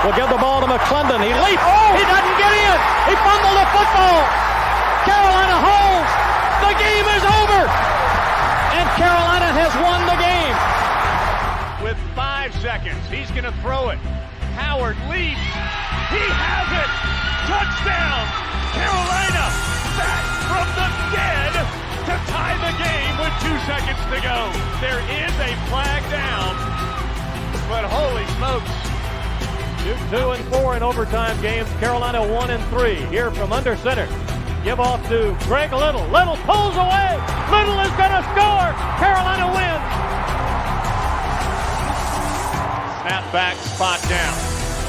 will give the ball to McClendon. He leaps. Oh! He doesn't get in. He fumbled the football. Carolina holds. The game is over. And Carolina has won the game. With 5 seconds, he's going to throw it. Howard leaps. He has it. Touchdown. Carolina back from the dead to tie the game with 2 seconds to go. There is a flag down, but holy smokes. 2 and 4 in overtime games. Carolina 1 and 3. Here from under center. Give off to Greg Little. Little pulls away. Little is going to score. Carolina wins. Snap back, spot down.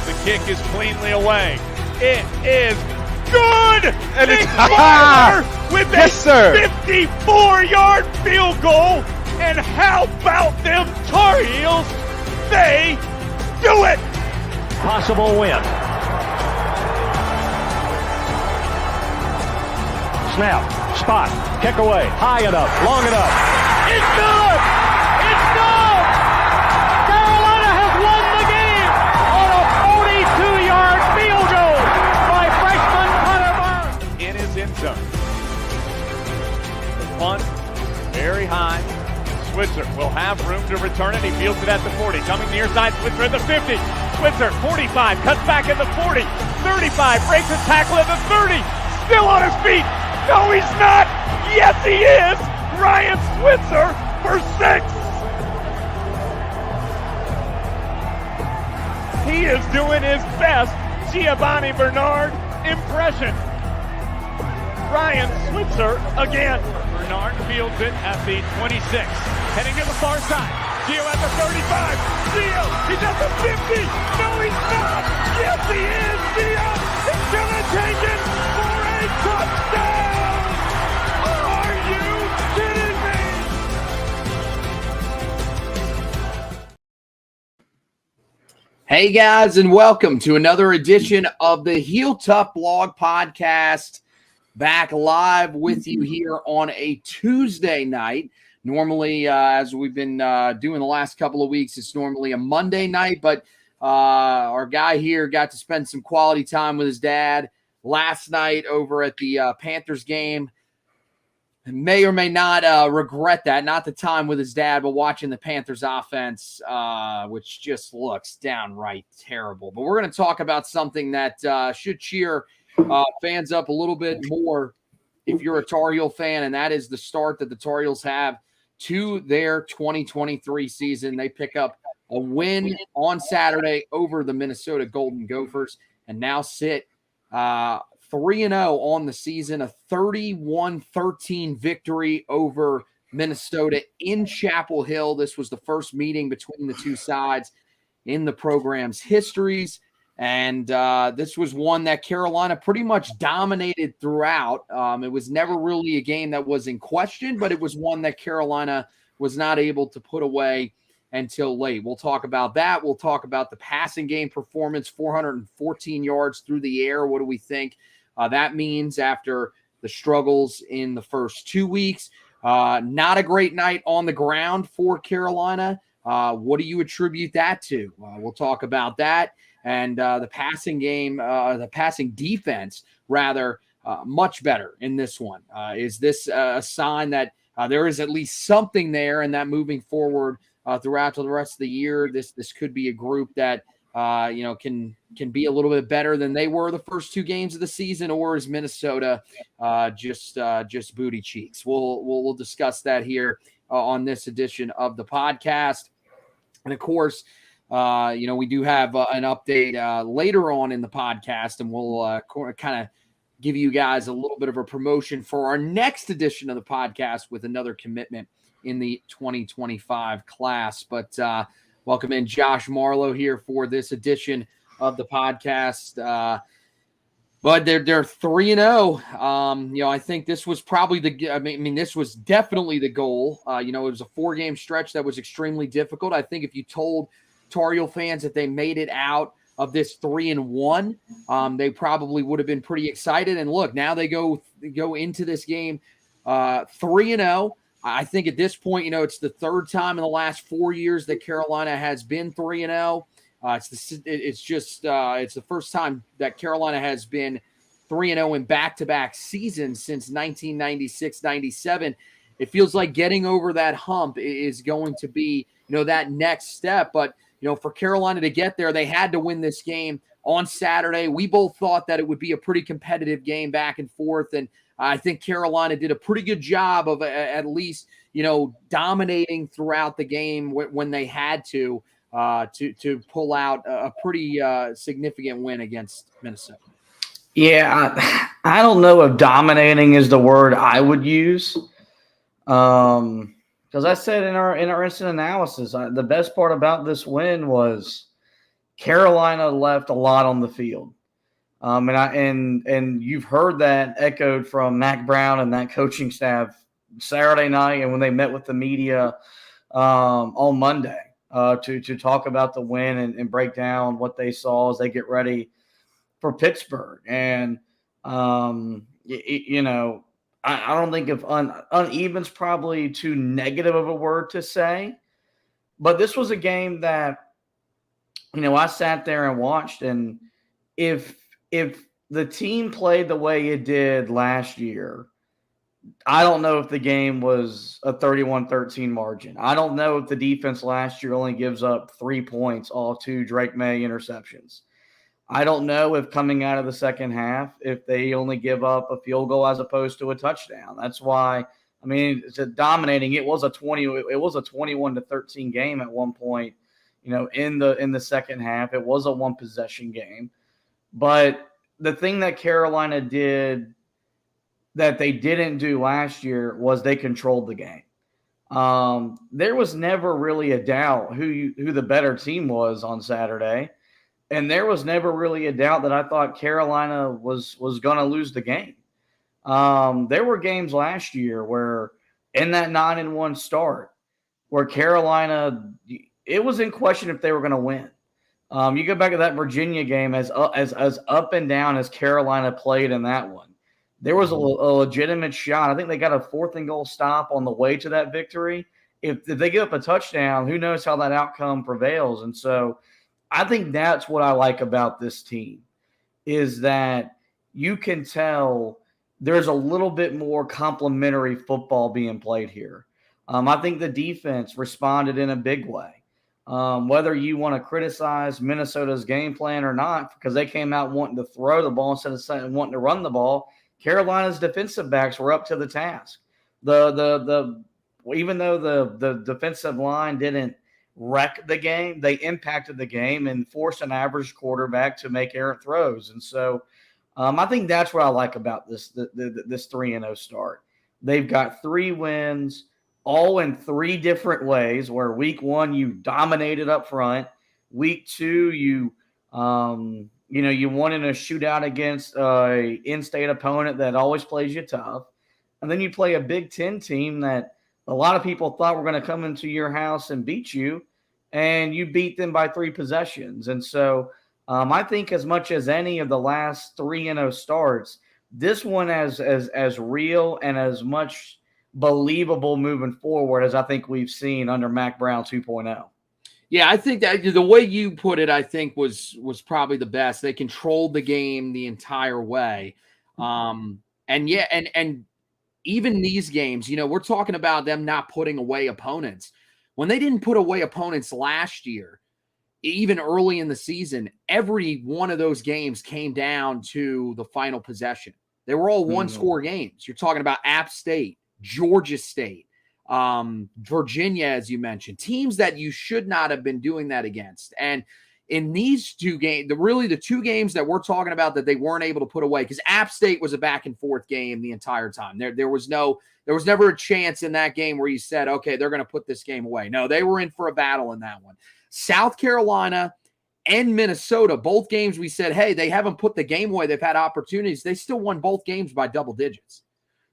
The kick is cleanly away. It is good! And it's with yes, a 54-yard field goal. And how about them Tar Heels? They do it! Possible win. Snap, spot, kick away, high enough, long enough. It's good! It's good! Carolina has won the game on a 42-yard field goal by freshman Hunter Burns. In his end zone. The punt, very high. Switzer will have room to return it. He fields it at the 40. Coming near side, Switzer at the 50. Switzer, 45, cuts back at the 40. 35, breaks a tackle at the 30. Still on his feet. No, he's not. Yes, he is. Ryan Switzer for 6. He is doing his best Giovanni Bernard impression. Ryan Switzer again. Bernard fields it at the 26. Heading to the far side. Gio at the 35. Gio, he's at the 50. No, he's not. Yes, he is. Gio is going to take it for a touchdown. Are you kidding me? Hey guys, and welcome to another edition of the Heel Tough Blog Podcast. Back live with you here on a Tuesday night. Normally, as we've been doing the last couple of weeks, it's normally a Monday night, but our guy here got to spend some quality time with his dad last night over at the Panthers game. May or may not regret that. Not the time with his dad, but watching the Panthers offense, which just looks downright terrible. But we're going to talk about something that should cheer fans up a little bit more if you're a Tar Heel fan, and that is the start that the Tar Heels have to their 2023 season. They pick up a win on Saturday over the Minnesota Golden Gophers and now sit 3-0 on the season, a 31-13 victory over Minnesota in Chapel Hill. This was the first meeting between the two sides in the program's histories. And this was one that Carolina pretty much dominated throughout. It was never really a game that was in question, but it was one that Carolina was not able to put away until late. We'll talk about that. We'll talk about the passing game performance, 414 yards through the air. What do we think that means after the struggles in the first 2 weeks? Not a great night on the ground for Carolina. What do you attribute that to? We'll talk about that. And the passing game, the passing defense, rather, much better in this one. Is this a sign that there is at least something there, and that moving forward throughout the rest of the year, this could be a group that can be a little bit better than they were the first 2 games of the season, or is Minnesota just booty cheeks? We'll discuss that here on this edition of the podcast, and of course. We do have an update later on in the podcast, and we'll kind of give you guys a little bit of a promotion for our next edition of the podcast with another commitment in the 2025 class. But welcome in Josh Marlowe here for this edition of the podcast. But they're 3-0. I think this was probably this was definitely the goal. It was a 4-game stretch that was extremely difficult. I think if you told Tar Heel fans that they made it out of this 3-1, they probably would have been pretty excited. And look, now they go into this game 3-0. I think at this point, it's the third time in the last 4 years that Carolina has been 3-0. It's the first time that Carolina has been 3-0 in back-to-back seasons since 1996-97. It feels like getting over that hump is going to be, that next step. But, for Carolina to get there, they had to win this game on Saturday. We both thought that it would be a pretty competitive game back and forth. And I think Carolina did a pretty good job of at least, dominating throughout the game when they had to pull out a pretty significant win against Minnesota. Yeah, I don't know if dominating is the word I would use. Because I said in our instant analysis, the best part about this win was Carolina left a lot on the field. And you've heard that echoed from Mac Brown and that coaching staff Saturday night, and when they met with the media on Monday to talk about the win and break down what they saw as they get ready for Pittsburgh. And I don't think if uneven's probably too negative of a word to say, but this was a game that I sat there and watched, and if the team played the way it did last year, I don't know if the game was a 31-13 margin. I don't know if the defense last year only gives up 3 points, all 2 Drake May interceptions. I don't know if coming out of the second half, if they only give up a field goal as opposed to a touchdown. That's why, it's dominating. It was a 21-13 game at one point, in the second half. It was a 1-possession game. But the thing that Carolina did that they didn't do last year was they controlled the game. There was never really a doubt who the better team was on Saturday. And there was never really a doubt that I thought Carolina was going to lose the game. There were games last year where in that 9-1 start where Carolina, it was in question if they were going to win. You go back to that Virginia game, as up and down as Carolina played in that one. There was a legitimate shot. I think they got a 4th and goal stop on the way to that victory. If they give up a touchdown, who knows how that outcome prevails. And so I think that's what I like about this team, is that you can tell there's a little bit more complementary football being played here. I think the defense responded in a big way. Whether you want to criticize Minnesota's game plan or not, because they came out wanting to throw the ball instead of wanting to run the ball, Carolina's defensive backs were up to the task. Even though the defensive line didn't wreck the game, they impacted the game and forced an average quarterback to make errant throws. And so I think that's what I like about this 3-0 start. They've got 3 wins, all in 3 different ways, where week 1 you dominated up front. Week 2 you won in a shootout against an in-state opponent that always plays you tough. And then you play a Big Ten team that a lot of people thought were going to come into your house and beat you, and you beat them by 3 possessions. And so I think as much as any of the last 3-0 starts, this one as real and as much believable moving forward as I think we've seen under Mac Brown 2.0. Yeah, I think that the way you put it, I think was probably the best. They controlled the game the entire way. And even these games, we're talking about them not putting away opponents. When they didn't put away opponents last year, even early in the season, every one of those games came down to the final possession. They were all one-score games. You're talking about App State, Georgia State, Virginia, as you mentioned, teams that you should not have been doing that against. And in these 2 games, the 2 games that we're talking about that they weren't able to put away, because App State was a back and forth game the entire time. There was never a chance in that game where you said, okay, they're going to put this game away. No, they were in for a battle in that one. South Carolina and Minnesota, both games we said, hey, they haven't put the game away. They've had opportunities. They still won both games by double digits.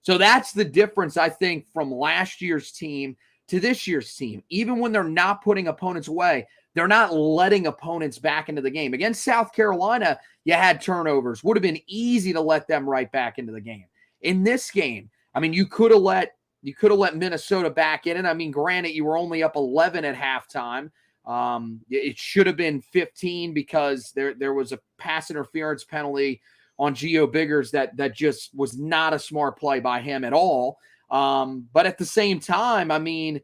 So that's the difference, I think, from last year's team to this year's team. Even when they're not putting opponents away, they're not letting opponents back into the game. Against South Carolina, you had turnovers. Would have been easy to let them right back into the game. In this game, you could have let Minnesota back in it. Granted, you were only up 11 at halftime. It should have been 15 because there was a pass interference penalty on Gio Biggers that just was not a smart play by him at all. But at the same time, I mean,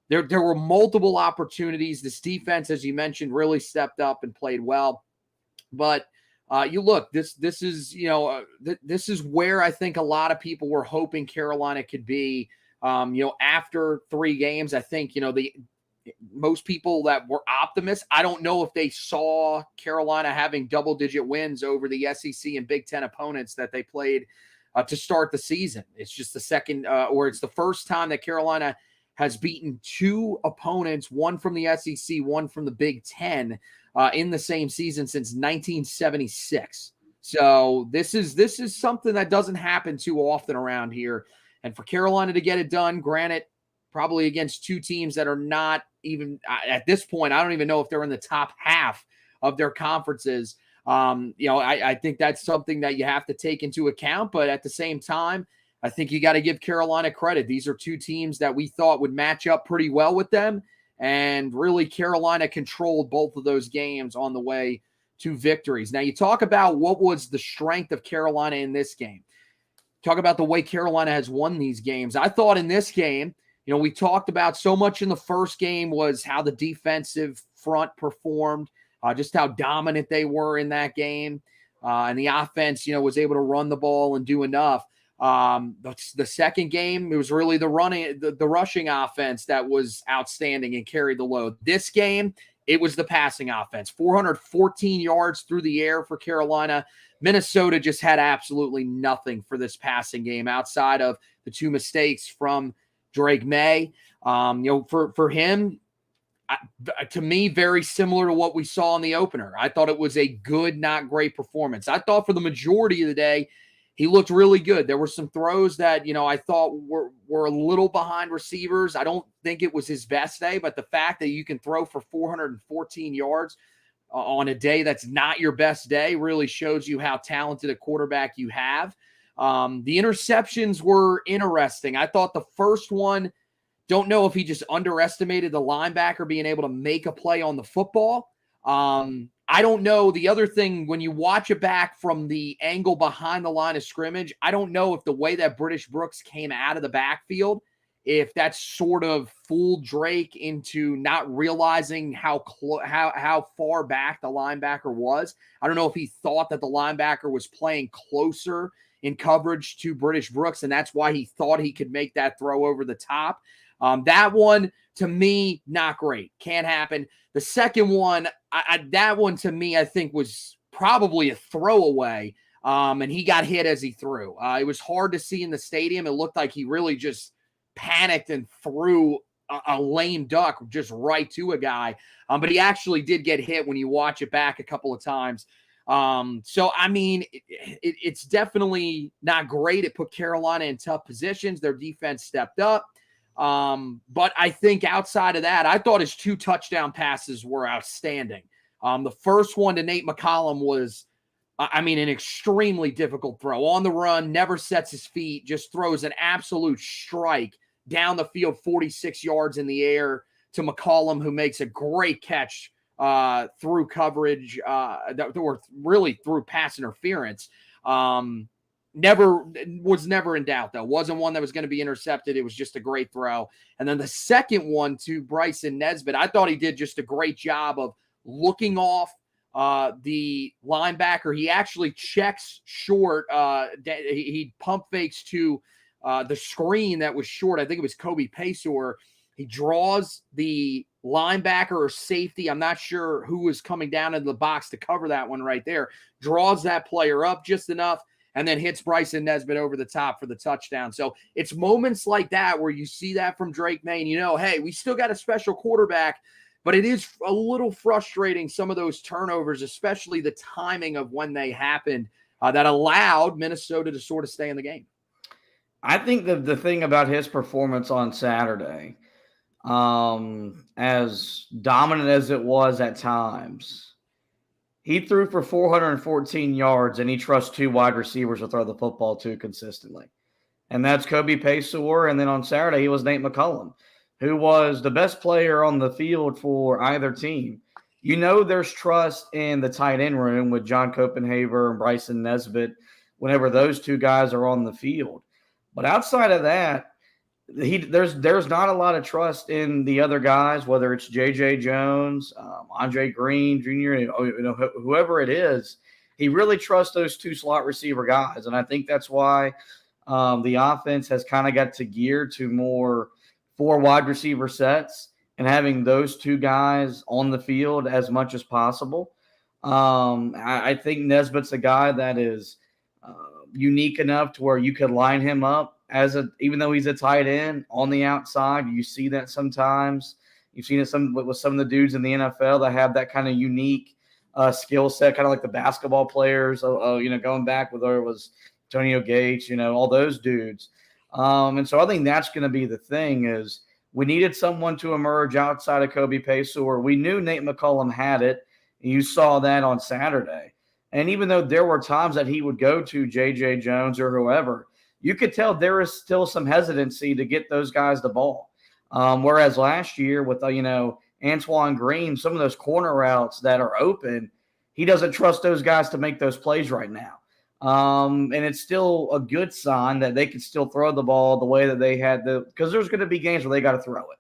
there were multiple opportunities. This defense, as you mentioned, really stepped up and played well. But you look, this is this is where I think a lot of people were hoping Carolina could be. After 3 games, I think most people that were optimists, I don't know if they saw Carolina having double-digit wins over the SEC and Big Ten opponents that they played to start the season. It's just the second, or it's the first time that Carolina has beaten 2 opponents, one from the SEC, one from the Big Ten, in the same season since 1976. So this is something that doesn't happen too often around here. And for Carolina to get it done, granted, probably against 2 teams that are not even at this point, I don't even know if they're in the top half of their conferences. I think that's something that you have to take into account. But at the same time, I think you got to give Carolina credit. These are 2 teams that we thought would match up pretty well with them. And really, Carolina controlled both of those games on the way to victories. Now, you talk about what was the strength of Carolina in this game. Talk about the way Carolina has won these games. I thought in this game, we talked about so much in the first game was how the defensive front performed, just how dominant they were in that game. And the offense, was able to run the ball and do enough. The second game, it was really the rushing offense that was outstanding and carried the load. This game, it was the passing offense. 414 yards through the air for Carolina. Minnesota just had absolutely nothing for this passing game outside of the 2 mistakes from Drake May. For him, to me, very similar to what we saw in the opener. I thought it was a good, not great performance. I thought for the majority of the day, he looked really good. There were some throws that, I thought were a little behind receivers. I don't think it was his best day, but the fact that you can throw for 414 yards on a day that's not your best day really shows you how talented a quarterback you have. The interceptions were interesting. I thought the first one, don't know if he just underestimated the linebacker being able to make a play on the football. I don't know. The other thing, when you watch it back from the angle behind the line of scrimmage, I don't know if the way that British Brooks came out of the backfield, if that sort of fooled Drake into not realizing how far back the linebacker was. I don't know if he thought that the linebacker was playing closer in coverage to British Brooks, and that's why he thought he could make that throw over the top. That one, to me, not great. Can't happen. The second one, that one to me, I think was probably a throwaway, and he got hit as he threw. It was hard to see in the stadium. It looked like he really just panicked and threw a lame duck just right to a guy. But he actually did get hit when you watch it back a couple of times. So, I mean, it's definitely not great. It put Carolina in tough positions. Their defense stepped up. But I think outside of that, I thought his 2 touchdown passes were outstanding. The first one to Nate McCollum was, an extremely difficult throw. On the run, never sets his feet, just throws an absolute strike down the field, 46 yards in the air to McCollum, who makes a great catch through coverage, that were really through pass interference. Was never in doubt, though. Wasn't one that was going to be intercepted. It was just a great throw. And then the second one to Bryson Nesbitt, I thought he did just a great job of looking off the linebacker. He actually checks short. He pump fakes to the screen that was short. I think it was Kobe Pesor. He draws the linebacker or safety. I'm not sure who was coming down into the box to cover that one right there. Draws that player up just enough, and then hits Bryson Nesbitt over the top for the touchdown. So it's moments like that where you see that from Drake May, and hey, we still got a special quarterback, but it is a little frustrating, some of those turnovers, especially the timing of when they happened, that allowed Minnesota to sort of stay in the game. I think the thing about his performance on Saturday, as dominant as it was at times, he threw for 414 yards, and he trusts 2 wide receivers to throw the football to consistently. And that's Kobe Pesor, and then on Saturday he was Nate McCollum. who was the best player on the field for either team, there's trust in the tight end room with John Copenhaver and Bryson Nesbitt whenever those two guys are on the field. But outside of that, there's not a lot of trust in the other guys, whether it's J.J. Jones, Andre Green Jr., whoever it is. He really trusts those two slot receiver guys, and I think that's why the offense has kind of got to gear to more 4 wide receiver sets and having those two guys on the field as much as possible. I think Nesbitt's a guy that is unique enough to where you could line him up even though he's a tight end on the outside. You see that sometimes. You've seen it with some of the dudes in the NFL that have that kind of unique skill set, kind of like the basketball players, going back with whether it was Antonio Gates, all those dudes. And so I think that's going to be the thing is we needed someone to emerge outside of Kobe Paysor. We knew Nate McCollum had it. And you saw that on Saturday. And even though there were times that he would go to J.J. Jones or whoever, you could tell there is still some hesitancy to get those guys the ball. Whereas last year with, Antoine Green, some of those corner routes that are open, he doesn't trust those guys to make those plays right now. And it's still a good sign that they can still throw the ball the way that they had because there's going to be games where they got to throw it.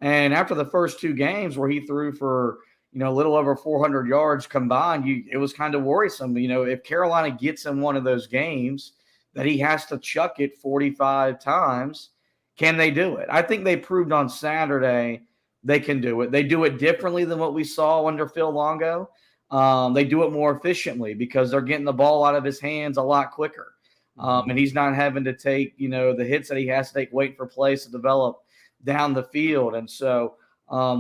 And after the first 2 games where he threw for, a little over 400 yards combined, it was kind of worrisome. If Carolina gets in one of those games that he has to chuck it 45 times, can they do it? I think they proved on Saturday they can do it. They do it differently than what we saw under Phil Longo. They do it more efficiently because they're getting the ball out of his hands a lot quicker. And he's not having to take, the hits that he has to take, wait for plays to develop down the field. And so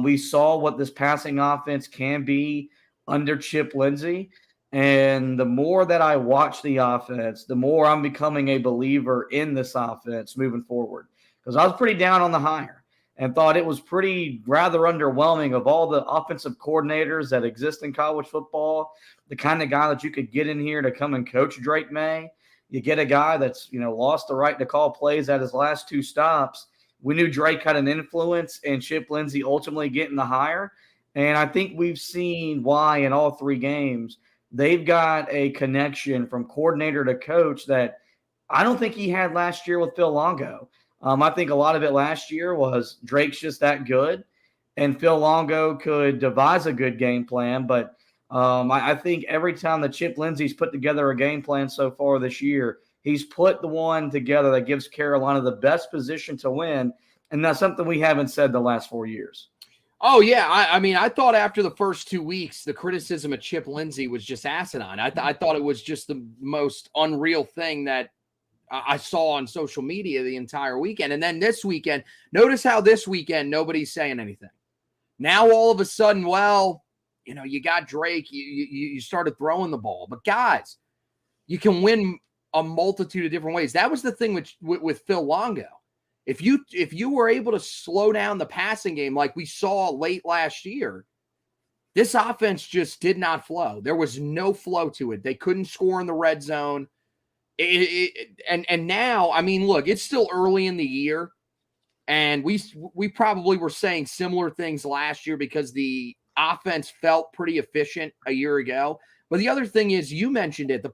we saw what this passing offense can be under Chip Lindsey. And the more that I watch the offense, the more I'm becoming a believer in this offense moving forward. Because I was pretty down on the hire and thought it was rather underwhelming of all the offensive coordinators that exist in college football, the kind of guy that you could get in here to come and coach Drake May. You get a guy that's, lost the right to call plays at his last 2 stops. We knew Drake had an influence and Chip Lindsey ultimately getting the hire. And I think we've seen why in all 3 games they've got a connection from coordinator to coach that I don't think he had last year with Phil Longo. I think a lot of it last year was Drake's just that good, and Phil Longo could devise a good game plan. But I think every time that Chip Lindsey's put together a game plan so far this year, he's put the one together that gives Carolina the best position to win, and that's something we haven't said the last 4 years. Oh, yeah. I thought after the first 2 weeks, the criticism of Chip Lindsey was just asinine. I thought it was just the most unreal thing that I saw on social media the entire weekend. And then this weekend, notice how this weekend nobody's saying anything. Now all of a sudden, you got Drake, you started throwing the ball. But guys, you can win a multitude of different ways. That was the thing with Phil Longo. If you were able to slow down the passing game like we saw late last year, this offense just did not flow. There was no flow to it. They couldn't score in the red zone. And now, look, it's still early in the year, and we probably were saying similar things last year because the offense felt pretty efficient a year ago. But the other thing is, you mentioned it,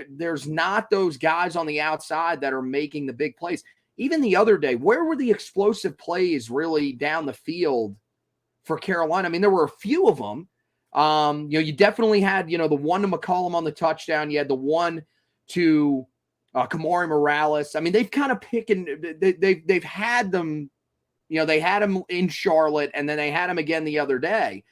there's not those guys on the outside that are making the big plays. Even the other day, where were the explosive plays really down the field for Carolina? There were a few of them. You definitely had, the one to McCollum on the touchdown. You had the one to Kamari Morales. They've kind of they've had them, they had them in Charlotte, and then they had them again the other day.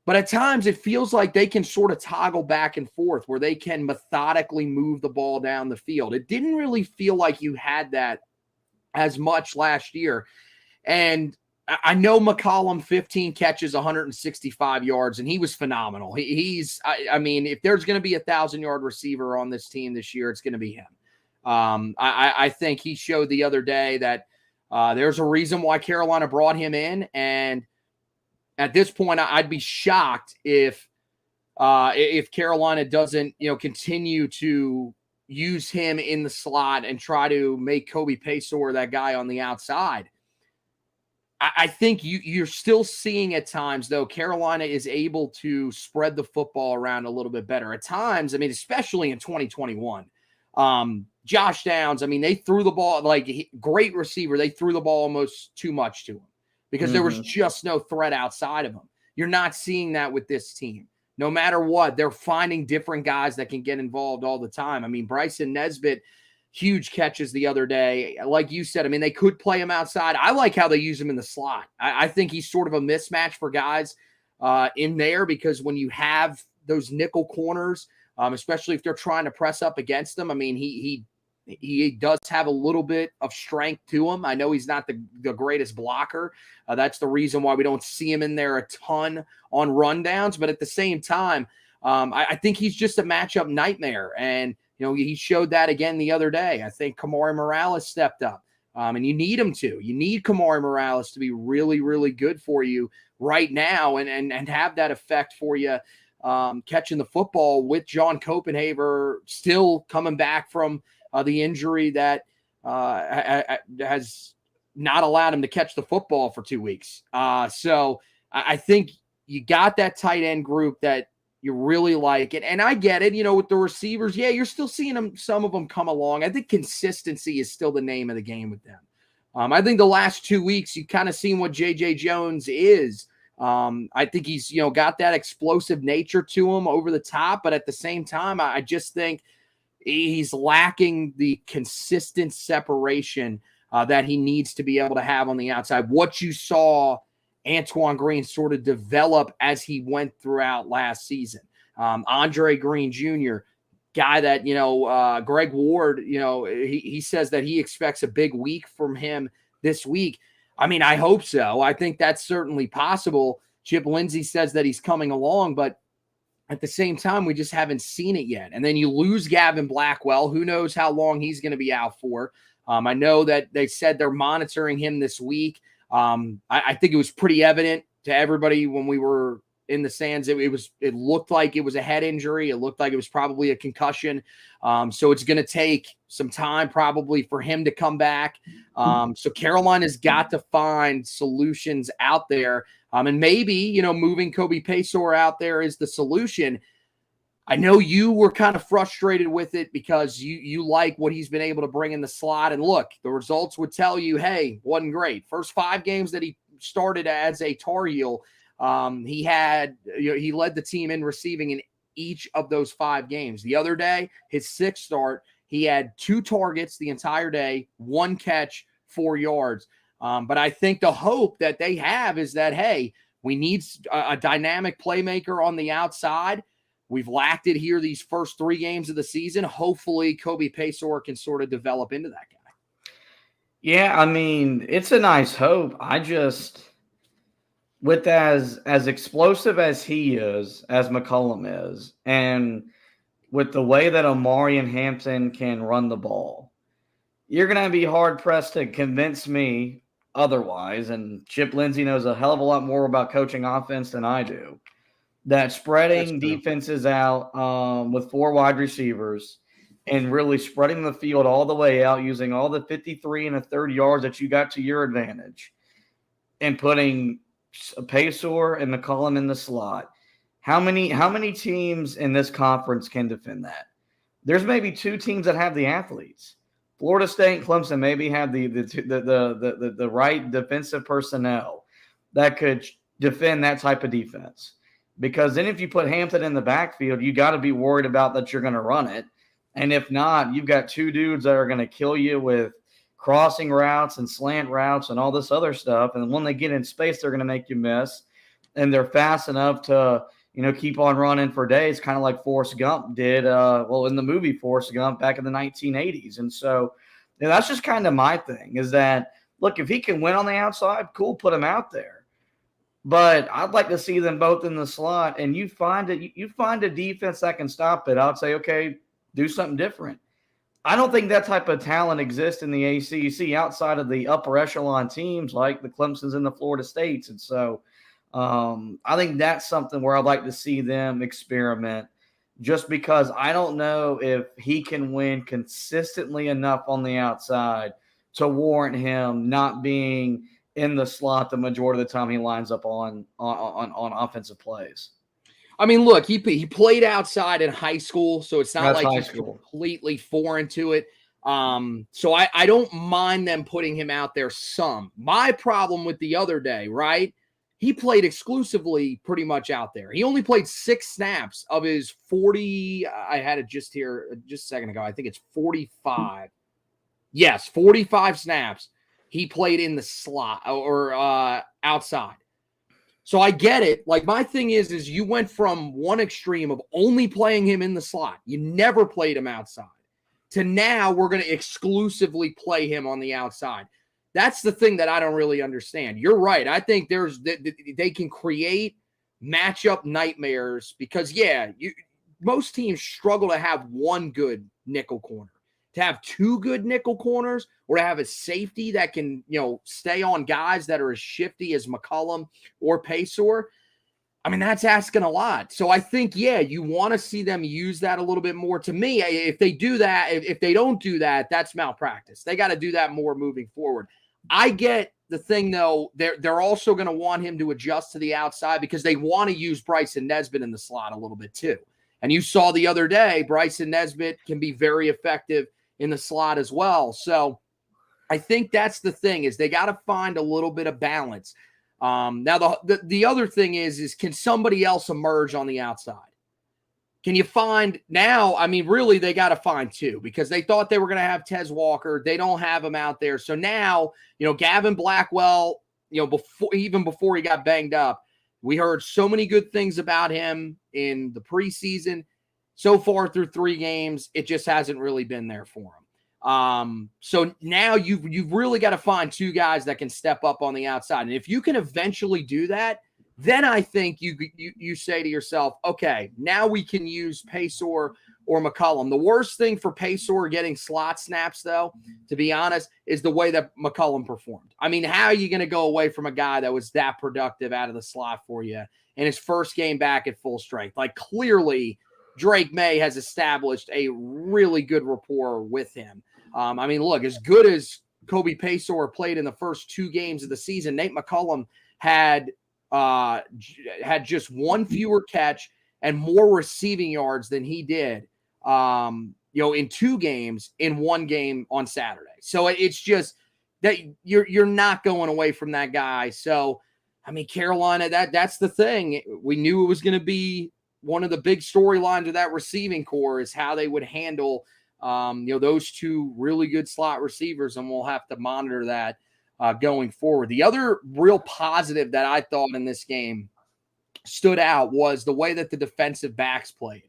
But at times it feels like they can sort of toggle back and forth where they can methodically move the ball down the field. It didn't really feel like you had that as much last year. And I know McCollum, 15 catches, 165 yards, and he was phenomenal. If there's going to be 1,000-yard receiver on this team this year, it's going to be him. I think he showed the other day that there's a reason why Carolina brought him in. And at this point, I'd be shocked if Carolina doesn't, continue to use him in the slot and try to make Kobe Paysor that guy on the outside. I think you're still seeing at times, though, Carolina is able to spread the football around a little bit better. At times, I mean, especially in 2021. Josh Downs, I mean, they threw the ball, like, great receiver. They threw the ball almost too much to him because there was just no threat outside of him. You're not seeing that with this team. No matter what, they're finding different guys that can get involved all the time. I mean, Bryson Nesbitt, huge catches the other day. Like you said, I mean, they could play him outside. I like how they use him in the slot. I think he's sort of a mismatch for guys in there because when you have those nickel corners, especially if they're trying to press up against them, I mean, he does have a little bit of strength to him. I know he's not the greatest blocker. That's the reason why we don't see him in there a ton on rundowns. But at the same time, I think he's just a matchup nightmare. And he showed that again the other day. I think Kamari Morales stepped up, and you need him to. You need Kamari Morales to be really, really good for you right now and have that effect for you catching the football with John Copenhaver still coming back from the injury that has not allowed him to catch the football for 2 weeks. So I think you got that tight end group that you really like it. And I get it, with the receivers, yeah, you're still seeing some of them come along. I think consistency is still the name of the game with them. I think the last 2 weeks, you kind of seen what J.J. Jones is. I think he's, got that explosive nature to him over the top. But at the same time, I just think he's lacking the consistent separation that he needs to be able to have on the outside. What you saw Antoine Green sort of develop as he went throughout last season. Andre Green Jr., guy that, Greg Ward, he says that he expects a big week from him this week. I mean, I hope so. I think that's certainly possible. Chip Lindsey says that he's coming along, but at the same time, we just haven't seen it yet. And then you lose Gavin Blackwell. Who knows how long he's going to be out for? I know that they said they're monitoring him this week. I think it was pretty evident to everybody when we were in the stands. It looked like it was a head injury. It looked like it was probably a concussion. So it's going to take some time probably for him to come back. So Carolina's got to find solutions out there. And maybe, moving Kobe Paysour out there is the solution. I know you were kind of frustrated with it because you like what he's been able to bring in the slot. And look, the results would tell you, hey, wasn't great. First 5 games that he started as a Tar Heel, he led the team in receiving in each of those 5 games. The other day, his 6th start, he had 2 targets the entire day, 1 catch, 4 yards. But I think the hope that they have is that, hey, we need a dynamic playmaker on the outside. We've lacked it here these first 3 games of the season. Hopefully, Kobe Paysour can sort of develop into that guy. Yeah, I mean, it's a nice hope. I just, with as explosive as he is, as McCollum is, and with the way that Omari and Hampton can run the ball, you're going to be hard-pressed to convince me otherwise, and Chip Lindsey knows a hell of a lot more about coaching offense than I do, that spreading defenses out with 4 wide receivers and really spreading the field all the way out using all the 53 and a third yards that you got to your advantage and putting Paysour and McCollum in the slot. How many teams in this conference can defend that? There's maybe 2 teams that have the athletes. Florida State and Clemson maybe have the right defensive personnel that could defend that type of defense. Because then if you put Hampton in the backfield, you got to be worried about that you're going to run it. And if not, you've got 2 dudes that are going to kill you with crossing routes and slant routes and all this other stuff. And when they get in space, they're going to make you miss. And they're fast enough to, keep on running for days, kind of like Forrest Gump did, in the movie Forrest Gump back in the 1980s. And so that's just kind of my thing is that, look, if he can win on the outside, cool, put him out there. But I'd like to see them both in the slot, and you find a defense that can stop it. I'd say, okay, do something different. I don't think that type of talent exists in the ACC outside of the upper echelon teams like the Clemsons and the Florida States. And so I think that's something where I'd like to see them experiment just because I don't know if he can win consistently enough on the outside to warrant him not being in the slot the majority of the time he lines up on offensive plays. I mean, look, he played outside in high school, so it's not like he's completely foreign to it. So I don't mind them putting him out there some. My problem with the other day, right? He played exclusively pretty much out there. He only played 6 snaps of his 40. I had it just here just a second ago. I think it's 45. Yes, 45 snaps. He played in the slot or outside. So I get it. Like, my thing is you went from one extreme of only playing him in the slot. You never played him outside. To now we're going to exclusively play him on the outside. That's the thing that I don't really understand. You're right. I think they can create matchup nightmares because, most teams struggle to have one good nickel corner. To have 2 good nickel corners or to have a safety that can, stay on guys that are as shifty as McCollum or Paysour, I mean, that's asking a lot. So I think, you want to see them use that a little bit more. To me, if they do that, if they don't do that, that's malpractice. They got to do that more moving forward. I get the thing, though. They're also going to want him to adjust to the outside because they want to use Bryson Nesbitt in the slot a little bit too. And you saw the other day, Bryson Nesbitt can be very effective in the slot as well. So I think that's the thing, is they got to find a little bit of balance. Now the other thing is can somebody else emerge on the outside? Can you find now? I mean, really, they got to find 2 because they thought they were going to have Tez Walker. They don't have him out there. So now, Gavin Blackwell, before he got banged up, we heard so many good things about him in the preseason. So far through 3 games, it just hasn't really been there for him. So now you've really got to find 2 guys that can step up on the outside. And if you can eventually do that, then I think you say to yourself, okay, now we can use Paysour or McCollum. The worst thing for Paysour getting slot snaps, though, to be honest, is the way that McCollum performed. I mean, how are you going to go away from a guy that was that productive out of the slot for you in his first game back at full strength? Like, clearly Drake May has established a really good rapport with him. I mean, look, as good as Kobe Paysour played in the first 2 games of the season, Nate McCollum had just 1 fewer catch and more receiving yards than he did, in 2 games in 1 game on Saturday. So it's just that you're not going away from that guy. So, I mean, Carolina, that's the thing. We knew it was going to be one of the big storylines of that receiving core is how they would handle, those 2 really good slot receivers, and we'll have to monitor that going forward. The other real positive that I thought in this game stood out was the way that the defensive backs played.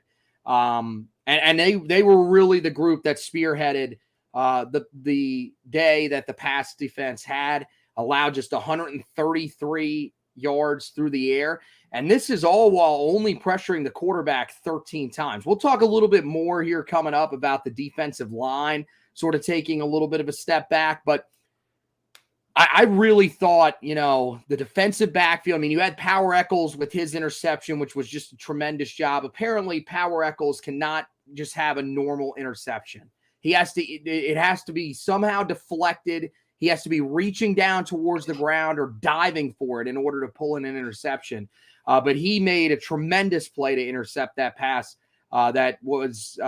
And they were really the group that spearheaded the day that the pass defense had, allowed just 133 yards through the air. And this is all while only pressuring the quarterback 13 times. We'll talk a little bit more here coming up about the defensive line sort of taking a little bit of a step back. But I really thought, the defensive backfield, I mean, you had Power Echols with his interception, which was just a tremendous job. Apparently, Power Echols cannot just have a normal interception. It has to be somehow deflected. He has to be reaching down towards the ground or diving for it in order to pull in an interception. But he made a tremendous play to intercept that pass that was,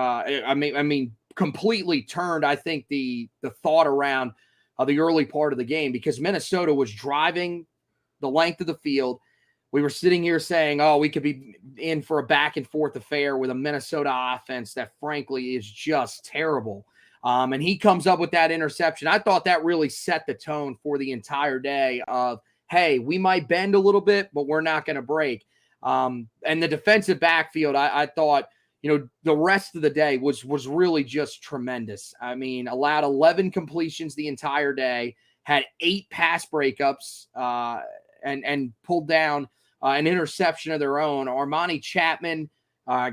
completely turned, I think, the thought around the early part of the game, because Minnesota was driving the length of the field. We were sitting here saying, we could be in for a back and forth affair with a Minnesota offense that frankly is just terrible. And he comes up with that interception. I thought that really set the tone for the entire day of, hey, we might bend a little bit, but we're not going to break. And the defensive backfield, I thought, the rest of the day was really just tremendous. I mean, allowed 11 completions the entire day, had 8 pass breakups, and pulled down an interception of their own. Armani Chapman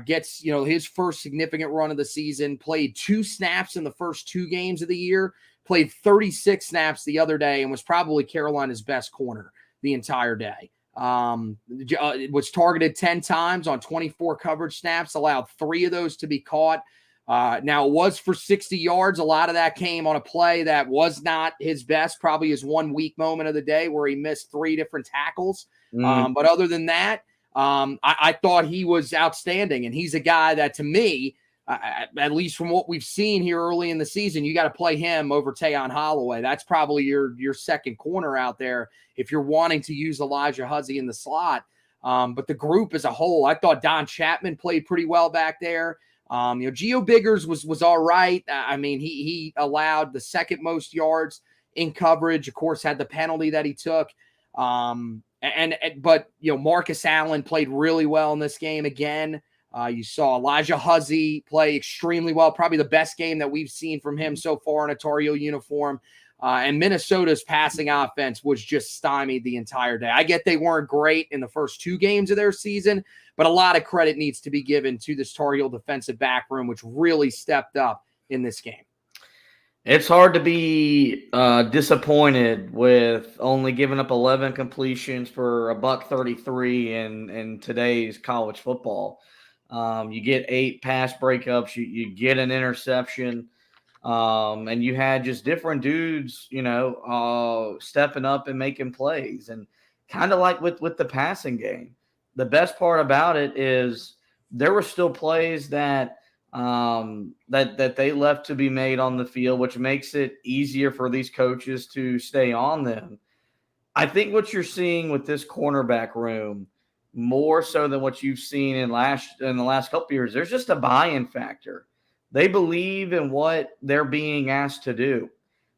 gets, his first significant run of the season, played 2 snaps in the first 2 games of the year, played 36 snaps the other day, and was probably Carolina's best corner the entire day. It was targeted 10 times on 24 coverage snaps, allowed 3 of those to be caught. Now, it was for 60 yards. A lot of that came on a play that was not his best, probably his one weak moment of the day where he missed 3 different tackles. But other than that, I thought he was outstanding. And he's a guy that, to me, at least from what we've seen here early in the season, you got to play him over Tayon Holloway. That's probably your second corner out there if you're wanting to use Elijah Huzzie in the slot. But the group as a whole, I thought Don Chapman played pretty well back there. Gio Biggers was all right. I mean, he allowed the second most yards in coverage, of course, had the penalty that he took. But Marcus Allen played really well in this game again. You saw Elijah Huzzie play extremely well, probably the best game that we've seen from him so far in a Tar Heel uniform. And Minnesota's passing offense was just stymied the entire day. I get they weren't great in the first 2 games of their season, but a lot of credit needs to be given to this Tar Heel defensive back room, which really stepped up in this game. It's hard to be disappointed with only giving up 11 completions for $133 in today's college football. You get 8 pass breakups, you get an interception. And you had just different dudes, stepping up and making plays. And kind of like with the passing game, the best part about it is there were still plays that they left to be made on the field, which makes it easier for these coaches to stay on them. I think what you're seeing with this cornerback room, more so than what you've seen in the last couple of years, there's just a buy-in factor. They believe in what they're being asked to do.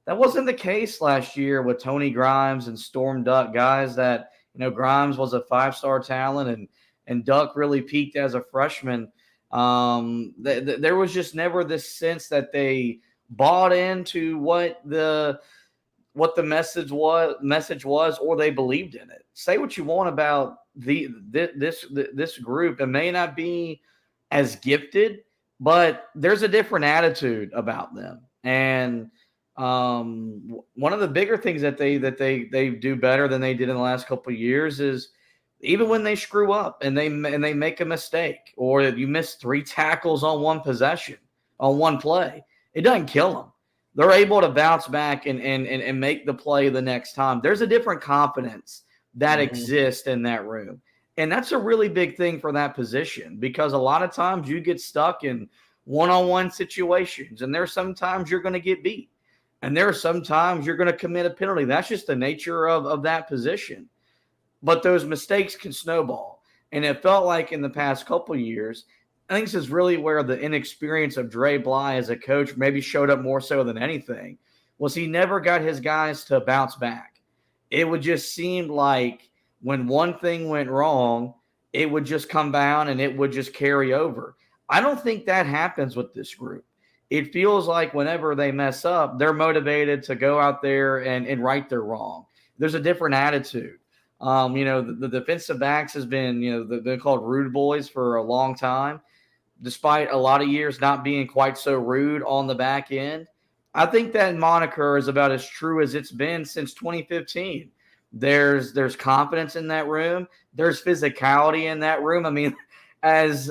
That wasn't the case last year with Tony Grimes and Storm Duck, guys that, Grimes was a 5-star talent and Duck really peaked as a freshman. There was just never this sense that they bought into what the message was, or they believed in it. Say what you want about this group. It may not be as gifted, but there's a different attitude about them. And one of the bigger things that they do better than they did in the last couple of years is even when they screw up and they make a mistake, or you miss 3 tackles on one possession, on one play, it doesn't kill them. They're able to bounce back and make the play the next time. There's a different confidence that exists in that room. And that's a really big thing for that position, because a lot of times you get stuck in one-on-one situations, and there's sometimes you're going to get beat, and there are sometimes you're going to commit a penalty. That's just the nature of that position. But those mistakes can snowball. And it felt like in the past couple of years, I think this is really where the inexperience of Dre Bly as a coach maybe showed up more so than anything, was he never got his guys to bounce back. It would just seem like when one thing went wrong, it would just come down and it would just carry over. I don't think that happens with this group. It feels like whenever they mess up, they're motivated to go out there and right their wrong. There's a different attitude. The defensive backs has been, they're called rude boys for a long time, despite a lot of years not being quite so rude on the back end. I think that moniker is about as true as it's been since 2015. There's confidence in that room. There's physicality in that room. I mean, as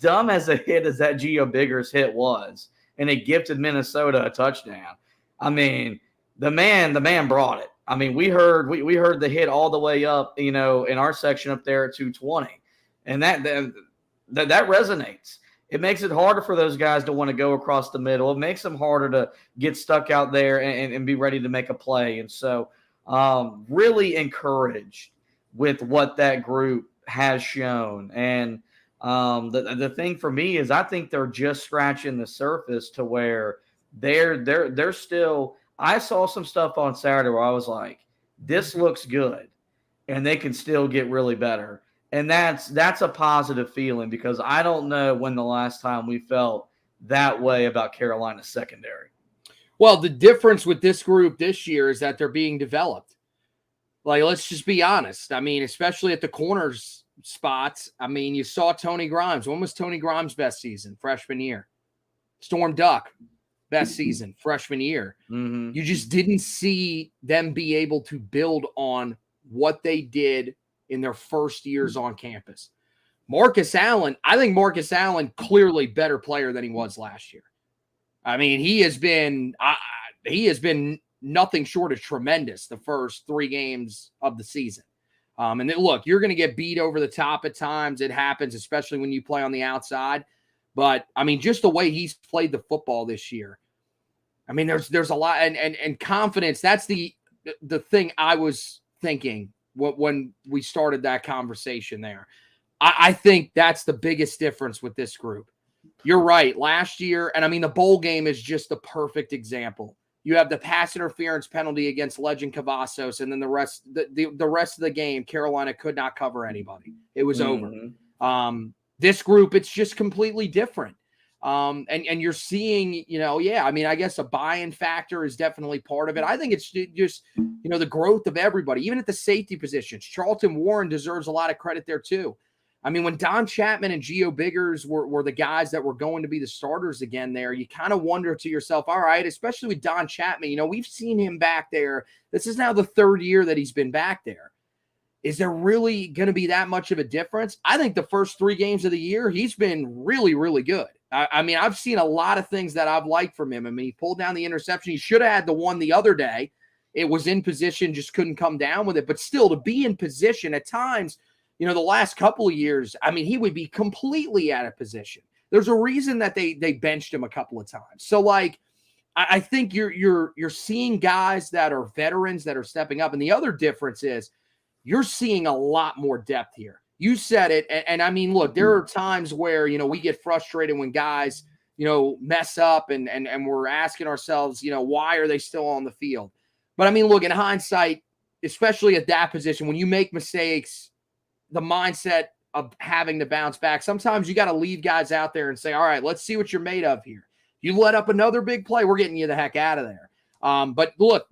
dumb as a hit as that Gio Biggers hit was, and it gifted Minnesota a touchdown. I mean, the man brought it. I mean, we heard the hit all the way up, in our section up there at 220, and that resonates. It makes it harder for those guys to want to go across the middle. It makes them harder to get stuck out there and be ready to make a play. And so, really encouraged with what that group has shown. And the thing for me is I think they're just scratching the surface to where they're still. I saw some stuff on Saturday where I was like, this looks good, and they can still get really better. And that's a positive feeling, because I don't know when the last time we felt that way about Carolina's secondary. Well, the difference with this group this year is that they're being developed. Like, let's just be honest. I mean, especially at the corners spots. I mean, you saw Tony Grimes. When was Tony Grimes' best season? Freshman year. Storm Duck, best season, freshman year. Mm-hmm. You just didn't see them be able to build on what they did in their first years on campus. Marcus Allen, I think Marcus Allen clearly better player than he was last year. I mean, he has been nothing short of tremendous the first 3 games of the season. And then, look, you're going to get beat over the top at times. It happens, especially when you play on the outside. But, I mean, just the way he's played the football this year. I mean, there's a lot. And confidence, that's the thing I was thinking when we started that conversation there. I think that's the biggest difference with this group. You're right. Last year, and I mean, the bowl game is just the perfect example. You have the pass interference penalty against Legend Cavazos, and then the rest of the game, Carolina could not cover anybody. It was over. This group, it's just completely different. And you're seeing, I mean, I guess a buy-in factor is definitely part of it. I think it's just, the growth of everybody, even at the safety positions. Charlton Warren deserves a lot of credit there too. I mean, when Don Chapman and Gio Biggers were the guys that were going to be the starters again there, you kind of wonder to yourself, all right, especially with Don Chapman, we've seen him back there. This is now the 3rd year that he's been back there. Is there really going to be that much of a difference? I think the first 3 games of the year, he's been really, really good. I mean, I've seen a lot of things that I've liked from him. I mean, he pulled down the interception. He should have had the one the other day. It was in position, just couldn't come down with it. But still, to be in position at times, the last couple of years, I mean, he would be completely out of position. There's a reason that they benched him a couple of times. So, I think you're seeing guys that are veterans that are stepping up. And the other difference is you're seeing a lot more depth here. You said it. And I mean, look, there are times where, we get frustrated when guys, mess up and we're asking ourselves, why are they still on the field? But I mean, look, in hindsight, especially at that position, when you make mistakes, the mindset of having to bounce back, sometimes you got to leave guys out there and say, all right, let's see what you're made of here. You let up another big play, we're getting you the heck out of there. But look,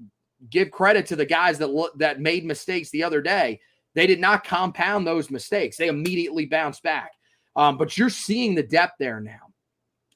give credit to the guys that made mistakes the other day. They did not compound those mistakes. They immediately bounced back. But you're seeing the depth there now.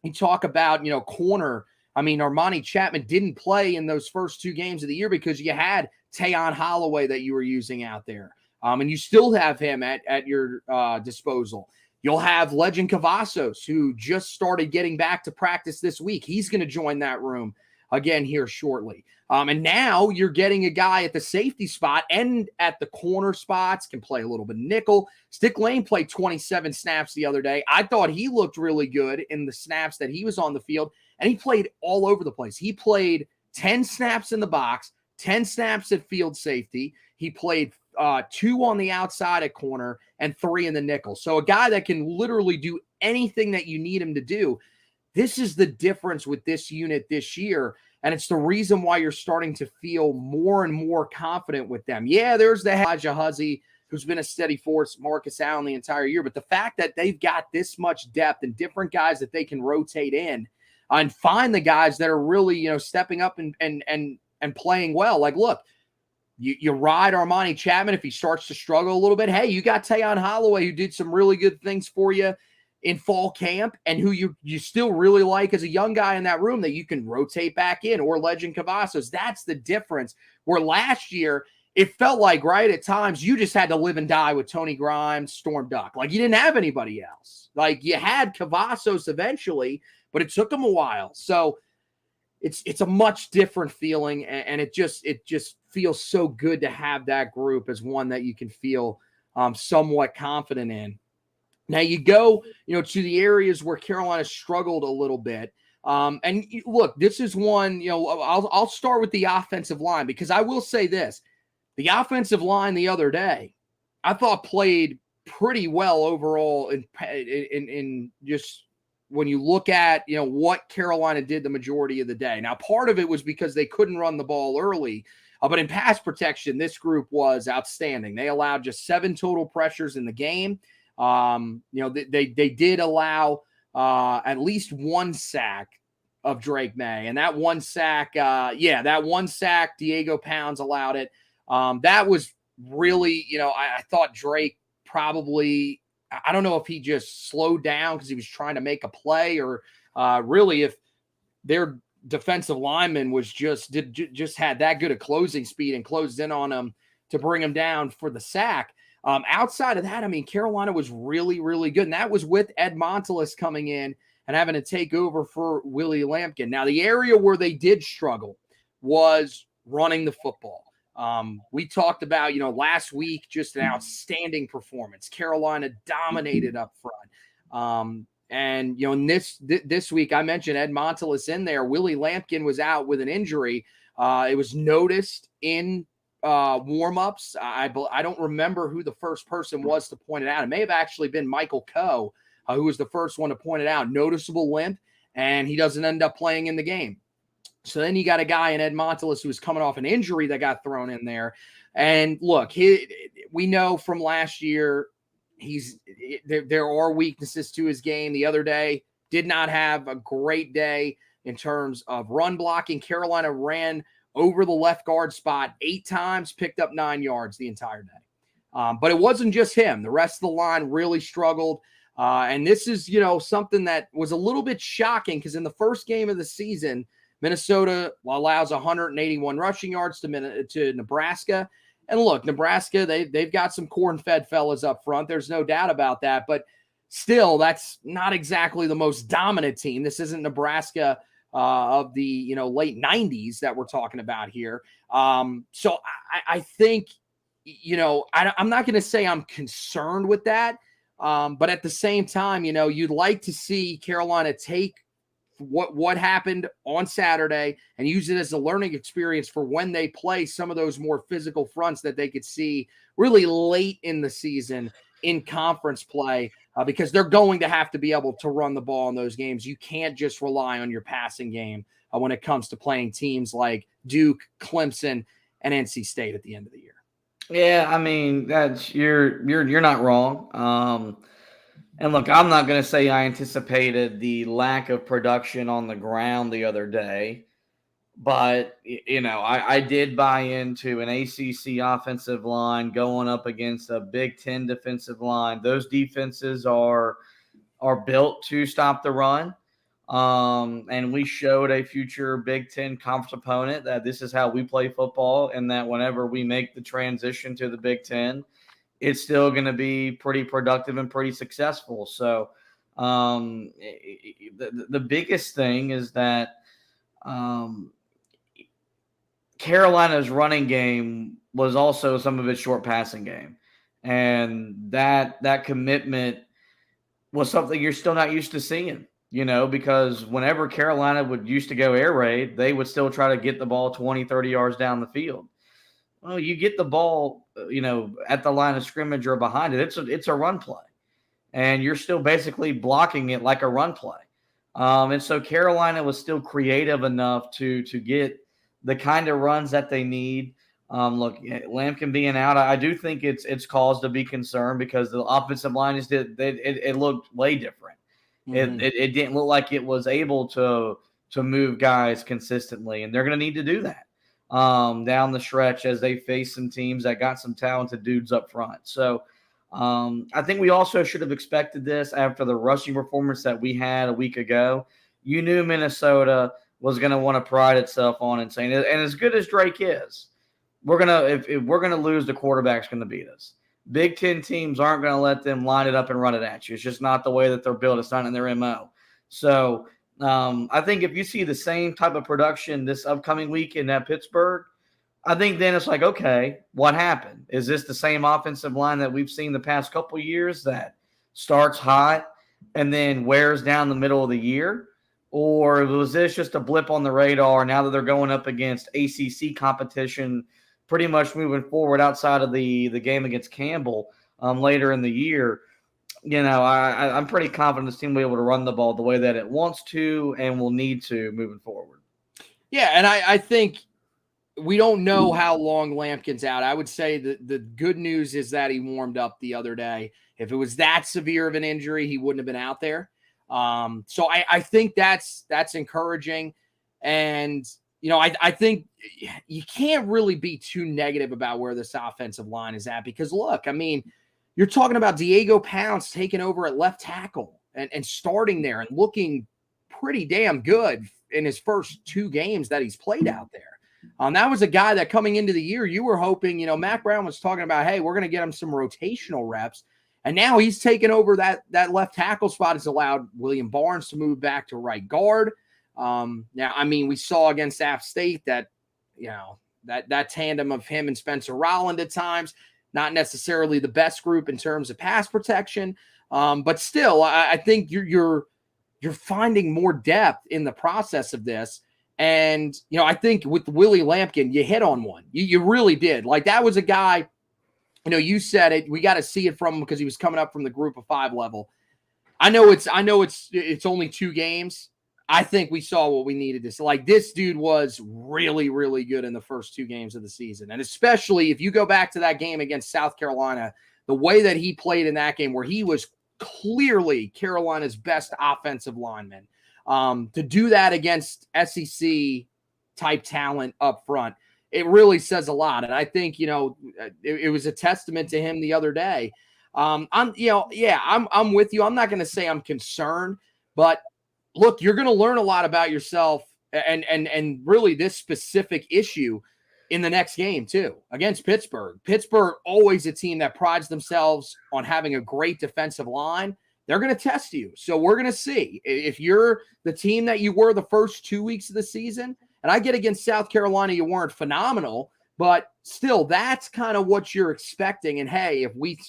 You talk about, corner. I mean, Armani Chapman didn't play in those first 2 games of the year because you had Tayon Holloway that you were using out there. And you still have him at your disposal. You'll have Legend Cavazos, who just started getting back to practice this week. He's going to join that room again here shortly. And now you're getting a guy at the safety spot and at the corner spots, can play a little bit nickel. Stick Lane played 27 snaps the other day. I thought he looked really good in the snaps that he was on the field, and he played all over the place. He played 10 snaps in the box, 10 snaps at field safety. He played 2 on the outside at corner and 3 in the nickel. So a guy that can literally do anything that you need him to do. This is the difference with this unit this year. And it's the reason why you're starting to feel more and more confident with them. Yeah, there's the Elijah Huzzy, who's been a steady force, Marcus Allen the entire year. But the fact that they've got this much depth and different guys that they can rotate in and find the guys that are really, stepping up and playing well. Like, look, you ride Armani Chapman if he starts to struggle a little bit. Hey, you got Tayon Holloway, who did some really good things for you in fall camp and who you still really like as a young guy in that room that you can rotate back in, or Legend Cavazos. That's the difference. Where last year, it felt like, right, at times you just had to live and die with Tony Grimes, Storm Duck. Like, you didn't have anybody else. Like, you had Cavazos eventually, but it took him a while. So it's a much different feeling, and it just feels so good to have that group as one that you can feel somewhat confident in. Now you go, to the areas where Carolina struggled a little bit. And look, this is one, I'll start with the offensive line, because I will say this. The offensive line the other day, I thought played pretty well overall in just when you look at, what Carolina did the majority of the day. Now, part of it was because they couldn't run the ball early, but in pass protection, this group was outstanding. They allowed just 7 total pressures in the game. They did allow at least 1 sack of Drake May, and that 1 sack, Diego Pounds allowed it. That was really, I thought Drake probably, I don't know if he just slowed down because he was trying to make a play, or really if their defensive lineman was just had that good a closing speed and closed in on him to bring him down for the sack. Outside of that, I mean, Carolina was really, really good. And that was with Ed Montelis coming in and having to take over for Willie Lampkin. Now, the area where they did struggle was running the football. We talked about, last week, just an outstanding performance. Carolina dominated up front. And, in this week, I mentioned Ed Montelis in there. Willie Lampkin was out with an injury. It was noticed in warm-ups. I don't remember who the first person was to point it out. It may have actually been Michael Coe, who was the first one to point it out. Noticeable limp, and he doesn't end up playing in the game. So then you got a guy in Ed Montelis who was coming off an injury that got thrown in there. And look, we know from last year, there are weaknesses to his game. The other day did not have a great day in terms of run blocking. Carolina ran over the left guard spot 8 times, picked up 9 yards the entire day. But it wasn't just him. The rest of the line really struggled. And this is, something that was a little bit shocking because in the first game of the season, Minnesota allows 181 rushing yards to Nebraska. And look, Nebraska, they've got some corn-fed fellas up front. There's no doubt about that. But still, that's not exactly the most dominant team. This isn't Nebraska of the late 90s that we're talking about here. So I think, I'm not going to say I'm concerned with that. But at the same time, you'd like to see Carolina take what happened on Saturday and use it as a learning experience for when they play some of those more physical fronts that they could see really late in the season in conference play, because they're going to have to be able to run the ball in those games. You can't just rely on your passing game when it comes to playing teams like Duke, Clemson, and NC State at the end of the year. Yeah, I mean, that's you're not wrong. And look, I'm not going to say I anticipated the lack of production on the ground the other day, but, I did buy into an ACC offensive line going up against a Big Ten defensive line. Those defenses are built to stop the run. And we showed a future Big Ten conference opponent that this is how we play football, and that whenever we make the transition to the Big Ten, it's still going to be pretty productive and pretty successful. So the biggest thing is that Carolina's running game was also some of its short passing game. And that commitment was something you're still not used to seeing, because whenever Carolina used to go air raid, they would still try to get the ball 20, 30 yards down the field. Well, you get the ball, at the line of scrimmage or behind it. It's a run play, and you're still basically blocking it like a run play. And so Carolina was still creative enough to get the kind of runs that they need. Look, Lampkin being out, I do think it's cause to be concerned because the offensive line it looked way different. Mm-hmm. It didn't look like it was able to move guys consistently, and they're going to need to do that down the stretch as they face some teams that got some talented dudes up front. So I think we also should have expected this after the rushing performance that we had a week ago. You knew Minnesota was going to want to pride itself on and saying, and as good as Drake is, if we're gonna lose, the quarterback's going to beat us. Big Ten teams aren't going to let them line it up and run it at you. It's just not the way that they're built. It's not in their MO. So I think if you see the same type of production this upcoming week in Pittsburgh, I think then it's like, okay, what happened? Is this the same offensive line that we've seen the past couple of years that starts hot and then wears down the middle of the year? Or was this just a blip on the radar now that they're going up against ACC competition pretty much moving forward outside of the game against Campbell later in the year? I'm pretty confident this team will be able to run the ball the way that it wants to and will need to moving forward. Yeah, and I think we don't know how long Lampkin's out. I would say that the good news is that he warmed up the other day. If it was that severe of an injury, he wouldn't have been out there. So I think that's encouraging. And, I think you can't really be too negative about where this offensive line is at because, look, I mean, you're talking about Diego Pounce taking over at left tackle and starting there and looking pretty damn good in his first 2 games that he's played out there. That was a guy that coming into the year, you were hoping, Mac Brown was talking about, hey, we're going to get him some rotational reps. And now he's taken over that left tackle spot. It's allowed William Barnes to move back to right guard. We saw against App State that, that tandem of him and Spencer Rolland at times, not necessarily the best group in terms of pass protection. But still, I think you're finding more depth in the process of this. And, I think with Willie Lampkin, you hit on one. You really did. Like, that was a guy, you said it. We got to see it from him because he was coming up from the group of 5 level. I know it's only 2 games. I think we saw what we needed to see. Like, this dude was really, really good in the first 2 games of the season. And especially if you go back to that game against South Carolina, the way that he played in that game where he was clearly Carolina's best offensive lineman. To do that against SEC type talent up front, it really says a lot. And I think, it was a testament to him the other day. I'm with you. I'm not going to say I'm concerned, but look, you're going to learn a lot about yourself and really this specific issue in the next game too, against Pittsburgh. Pittsburgh, always a team that prides themselves on having a great defensive line. They're going to test you. So we're going to see if you're the team that you were the first 2 weeks of the season. And I get against South Carolina, you weren't phenomenal, but still that's kind of what you're expecting. And hey,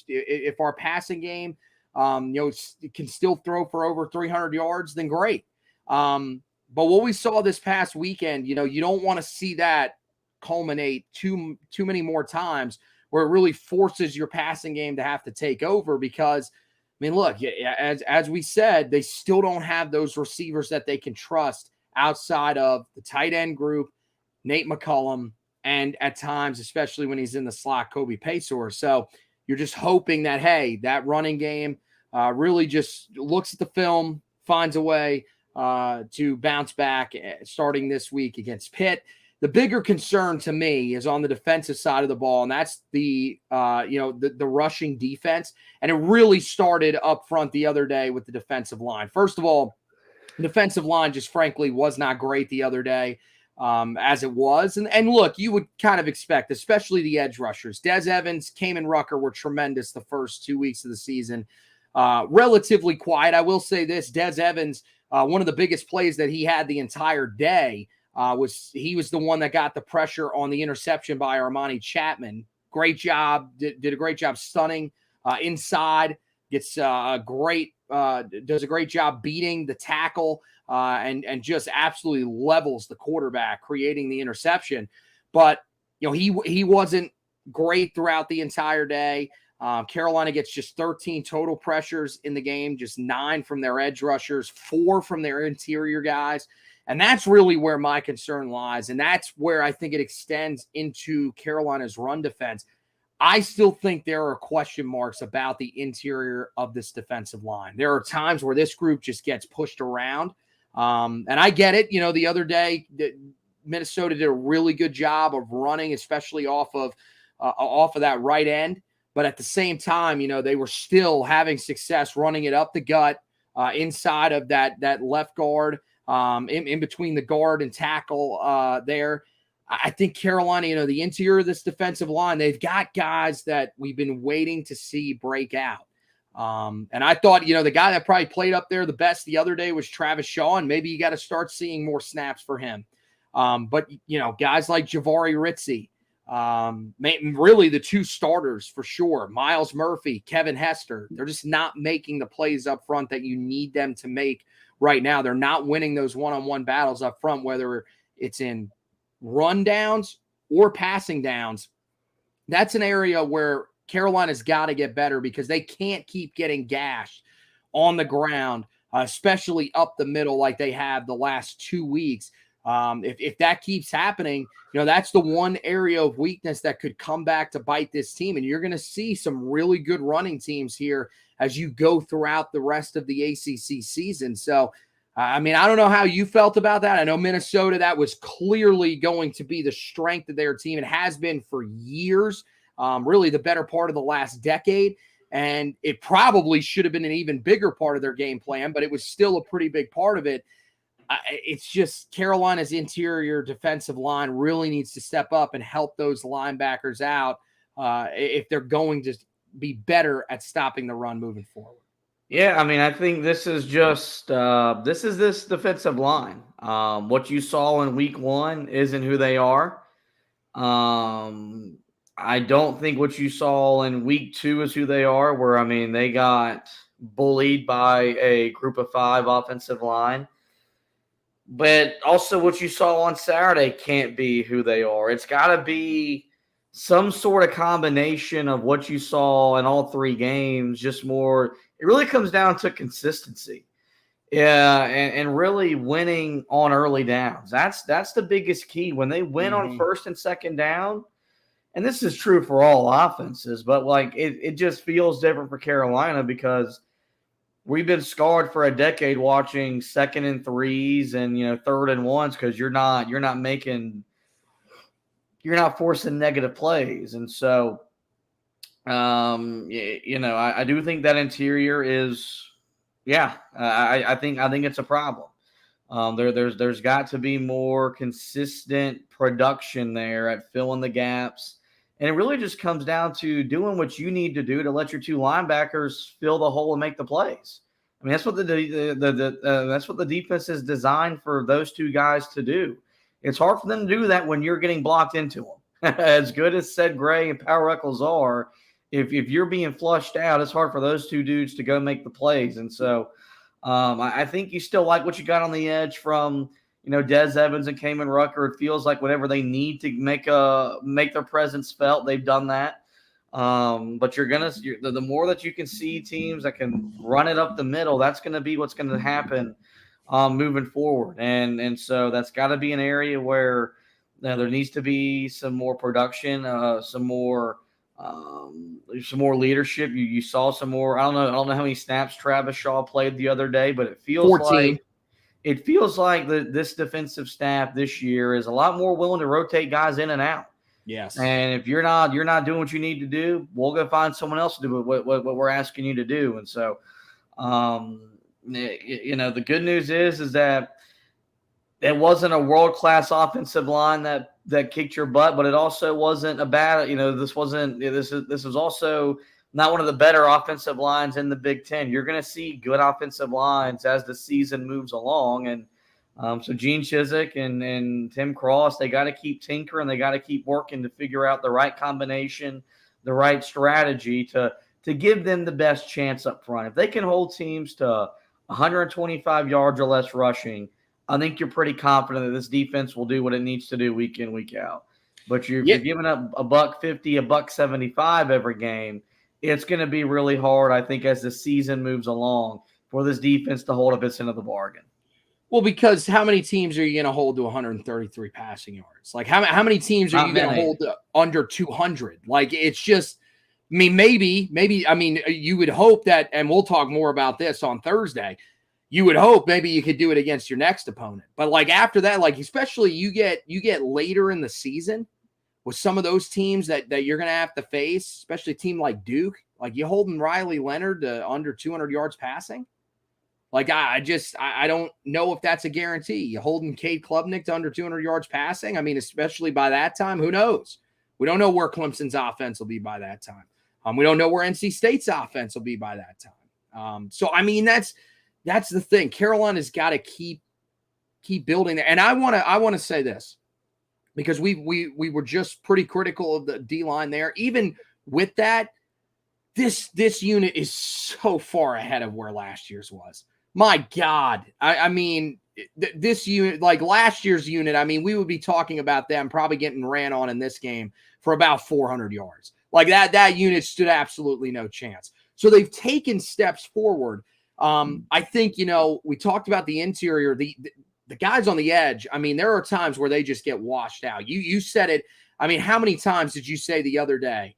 if our passing game, can still throw for over 300 yards, then great. But what we saw this past weekend, you don't want to see that culminate too many more times where it really forces your passing game to have to take over because, look, as we said, they still don't have those receivers that they can trust outside of the tight end group, Nate McCullum, and at times, especially when he's in the slot, Kobe Paysour. So you're just hoping that, hey, that running game really just looks at the film, finds a way to bounce back starting this week against Pitt. The bigger concern to me is on the defensive side of the ball, and that's the rushing defense. And it really started up front the other day with the defensive line. First of all, the defensive line just frankly was not great the other day as it was. And look, you would kind of expect, especially the edge rushers. Des Evans, Kamen Rucker were tremendous the first 2 weeks of the season. Relatively quiet. I will say this, Des Evans, one of the biggest plays that he had the entire day was the one that got the pressure on the interception by Armani Chapman. Great job. Did a great job stunning inside. Gets does a great job beating the tackle and just absolutely levels the quarterback, creating the interception. But he wasn't great throughout the entire day. Carolina gets just 13 total pressures in the game, just 9 from their edge rushers, 4 from their interior guys. And that's really where my concern lies. And that's where I think it extends into Carolina's run defense. I still think there are question marks about the interior of this defensive line. There are times where this group just gets pushed around. And I get it. The other day, Minnesota did a really good job of running, especially off of that right end. But at the same time, they were still having success running it up the gut inside of that left guard, in between the guard and tackle there. I think Carolina, the interior of this defensive line, they've got guys that we've been waiting to see break out. And I thought, the guy that probably played up there the best the other day was Travis Shaw, and maybe you got to start seeing more snaps for him. But guys like Jahvaree Ritzie, really the 2 starters for sure, Miles Murphy, Kevin Hester, they're just not making the plays up front that you need them to make right now. They're not winning those one-on-one battles up front, whether it's in run downs or passing downs. That's an area where Carolina's got to get better because they can't keep getting gashed on the ground, especially up the middle like they have the last 2 weeks. If that keeps happening, that's the one area of weakness that could come back to bite this team. And you're going to see some really good running teams here as you go throughout the rest of the ACC season. So, I don't know how you felt about that. I know Minnesota, that was clearly going to be the strength of their team. It has been for years, really the better part of the last decade. And it probably should have been an even bigger part of their game plan, but it was still a pretty big part of it. it's just Carolina's interior defensive line really needs to step up and help those linebackers out if they're going to be better at stopping the run moving forward. Yeah, I mean, I think this is just this defensive line. What you saw in week 1 isn't who they are. I don't think what you saw in week 2 is who they are, where, I mean, they got bullied by a group of 5 offensive line. But also what you saw on Saturday can't be who they are. It's got to be some sort of combination of what you saw in all 3 games, just more. It really comes down to consistency. Yeah, and really winning on early downs. That's the biggest key. When they win on first and second down, and this is true for all offenses, but like it just feels different for Carolina because we've been scarred for a decade watching 2nd and 3s and 3rd and 1s because you're not forcing negative plays. And so I do think that interior is I think it's a problem. There's got to be more consistent production there at filling the gaps. And it really just comes down to doing what you need to do to let your 2 linebackers fill the hole and make the plays. I mean, that's what that's what the defense is designed for those 2 guys to do. It's hard for them to do that when you're getting blocked into them. As good as Ced Gray and Power Eccles are, if you're being flushed out, it's hard for those 2 dudes to go make the plays. And so I think you still like what you got on the edge from Des Evans and Kamen Rucker. It feels like whenever they need to make their presence felt, they've done that. But the more that you can see teams that can run it up the middle, that's going to be what's going to happen moving forward. And so that's got to be an area where there needs to be some more production, some more leadership. You saw some more. I don't know how many snaps Travis Shaw played the other day, but it feels 14. like this defensive staff this year is a lot more willing to rotate guys in and out. Yes. And if you're not doing what you need to do, we'll go find someone else to do what we're asking you to do. And so, the good news is that it wasn't a world-class offensive line that kicked your butt, but it also wasn't a bad, this is also not one of the better offensive lines in the Big Ten. You're going to see good offensive lines as the season moves along. And so Gene Chizik and Tim Cross, they got to keep tinkering. They got to keep working to figure out the right combination, the right strategy to give them the best chance up front. If they can hold teams to 125 yards or less rushing, I think you're pretty confident that this defense will do what it needs to do week in, week out. But you're giving up $150, $175 every game. It's going to be really hard, I think, as the season moves along for this defense to hold up its end of the bargain. Well, because how many teams are you going to hold to 133 passing yards? Like how many teams are you going to hold under 200? Like it's just, I mean, maybe, I mean, you would hope that, and we'll talk more about this on Thursday. You would hope maybe you could do it against your next opponent. But like after that, like especially you get later in the season with some of those teams that you're going to have to face, especially a team like Duke, like you holding Riley Leonard to under 200 yards passing. Like I don't know if that's a guarantee. You holding Cade Klubnik to under 200 yards passing. I mean, especially by that time, who knows? We don't know where Clemson's offense will be by that time. We don't know where NC State's offense will be by that time. So I mean, that's the thing. Carolina's got to keep building there. And I want to say this because we were just pretty critical of the D-line there. Even with that, this unit is so far ahead of where last year's was. My God. I mean, this unit, like last year's unit, I mean, we would be talking about them probably getting ran on in this game for about 400 yards. Like that unit stood absolutely no chance. So they've taken steps forward. I think, we talked about the interior, the guys on the edge. I mean, there are times where they just get washed out. You said it. I mean, how many times did you say the other day,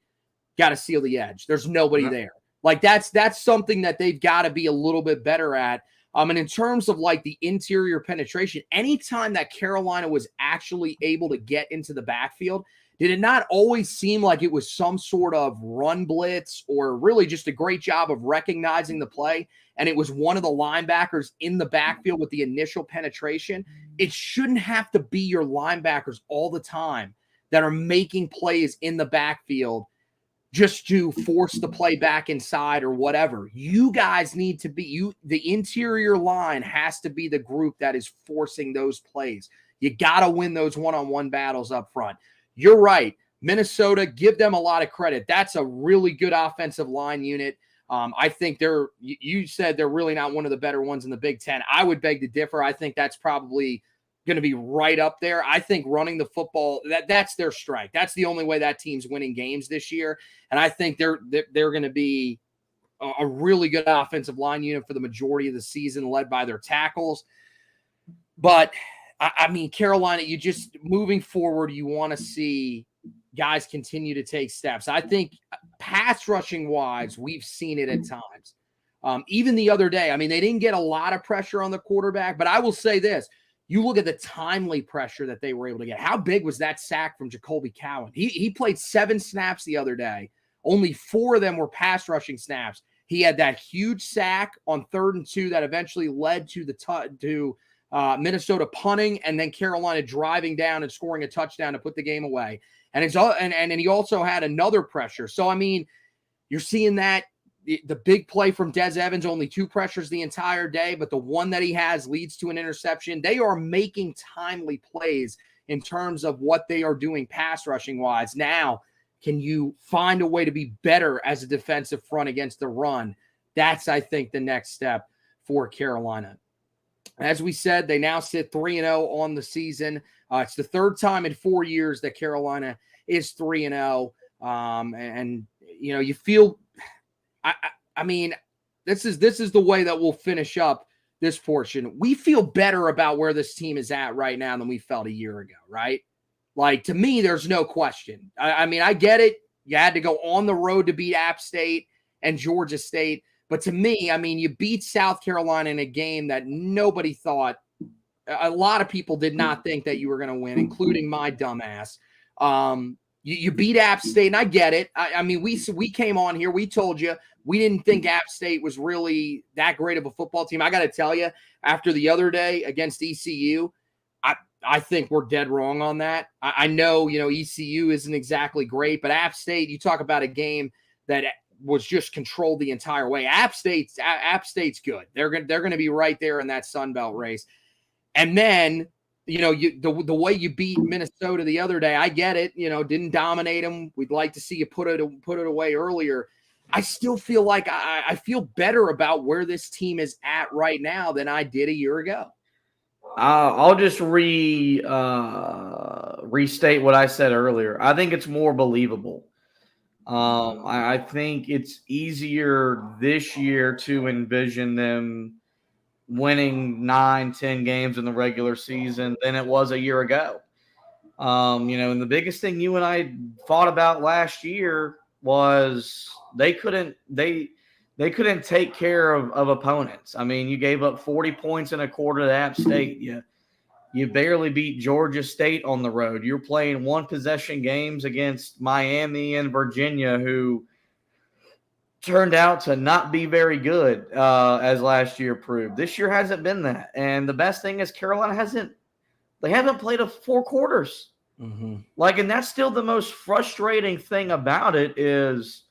got to seal the edge? There's nobody there. Like that's something that they've got to be a little bit better at. And in terms of like the interior penetration, anytime that Carolina was actually able to get into the backfield, did it not always seem like it was some sort of run blitz or really just a great job of recognizing the play and it was one of the linebackers in the backfield with the initial penetration, it shouldn't have to be your linebackers all the time that are making plays in the backfield just to force the play back inside or whatever. You guys need to be the interior line has to be the group that is forcing those plays. You got to win those one-on-one battles up front. You're right. Minnesota, give them a lot of credit. That's a really good offensive line unit. I think you said they're really not one of the better ones in the Big Ten. I would beg to differ. I think that's probably going to be right up there. I think running the football, that's their strike. That's the only way that team's winning games this year. And I think they're going to be a really good offensive line unit for the majority of the season, led by their tackles. But I mean, Carolina, you just moving forward, you want to see guys continue to take steps. I think pass rushing wise, we've seen it at times. Even the other day, I mean, they didn't get a lot of pressure on the quarterback, but I will say this. You look at the timely pressure that they were able to get. How big was that sack from Jacoby Cowan? He played 7 snaps the other day. Only 4 of them were pass rushing snaps. He had that huge sack on 3rd and 2 that eventually led to Minnesota punting, and then Carolina driving down and scoring a touchdown to put the game away. And he also had another pressure. So, I mean, you're seeing that. The big play from Des Evans, only 2 pressures the entire day, but the one that he has leads to an interception. They are making timely plays in terms of what they are doing pass rushing wise. Now, can you find a way to be better as a defensive front against the run? That's, I think, the next step for Carolina. As we said, they now sit 3-0 on the season. It's the 3rd time in 4 years that Carolina is 3-0. And you know, you feel, I mean, this is the way that we'll finish up this portion. We feel better about where this team is at right now than we felt a year ago, right? Like, to me, there's no question. I mean, I get it. You had to go on the road to beat App State and Georgia State. But to me, I mean, you beat South Carolina in a game that nobody thought, a lot of people did not think that you were going to win, including my dumbass. You beat App State, and I get it. I mean, we came on here. We told you we didn't think App State was really that great of a football team. I got to tell you, after the other day against ECU, I think we're dead wrong on that. I know, you know, ECU isn't exactly great, but App State, you talk about a game that was just controlled the entire way. App State's good. They're going to be right there in that Sun Belt race. And then, you know, the way you beat Minnesota the other day, I get it. You know, didn't dominate them. We'd like to see you put it away earlier. I still feel like I feel better about where this team is at right now than I did a year ago. I'll just restate what I said earlier. I think it's more believable. I think it's easier this year to envision them winning 9-10 games in the regular season than it was a year ago. You know, and the biggest thing you and I fought about last year was they couldn't take care of opponents. I mean, you gave up 40 points in a quarter to App State. You barely beat Georgia State on the road. You're playing 1-possession games against Miami and Virginia, who turned out to not be very good, as last year proved. This year hasn't been that. And the best thing is Carolina haven't played 4 quarters. Mm-hmm. And that's still the most frustrating thing about it is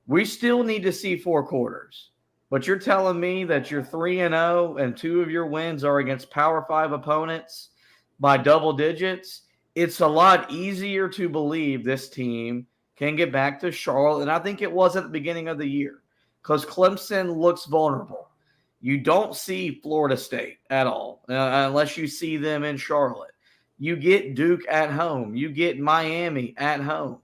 we still need to see 4 quarters. But you're telling me that you're 3-0 and 2 of your wins are against Power 5 opponents by double digits. It's a lot easier to believe this team can get back to Charlotte, and I think it was at the beginning of the year because Clemson looks vulnerable. You don't see Florida State at all unless you see them in Charlotte. You get Duke at home. You get Miami at home.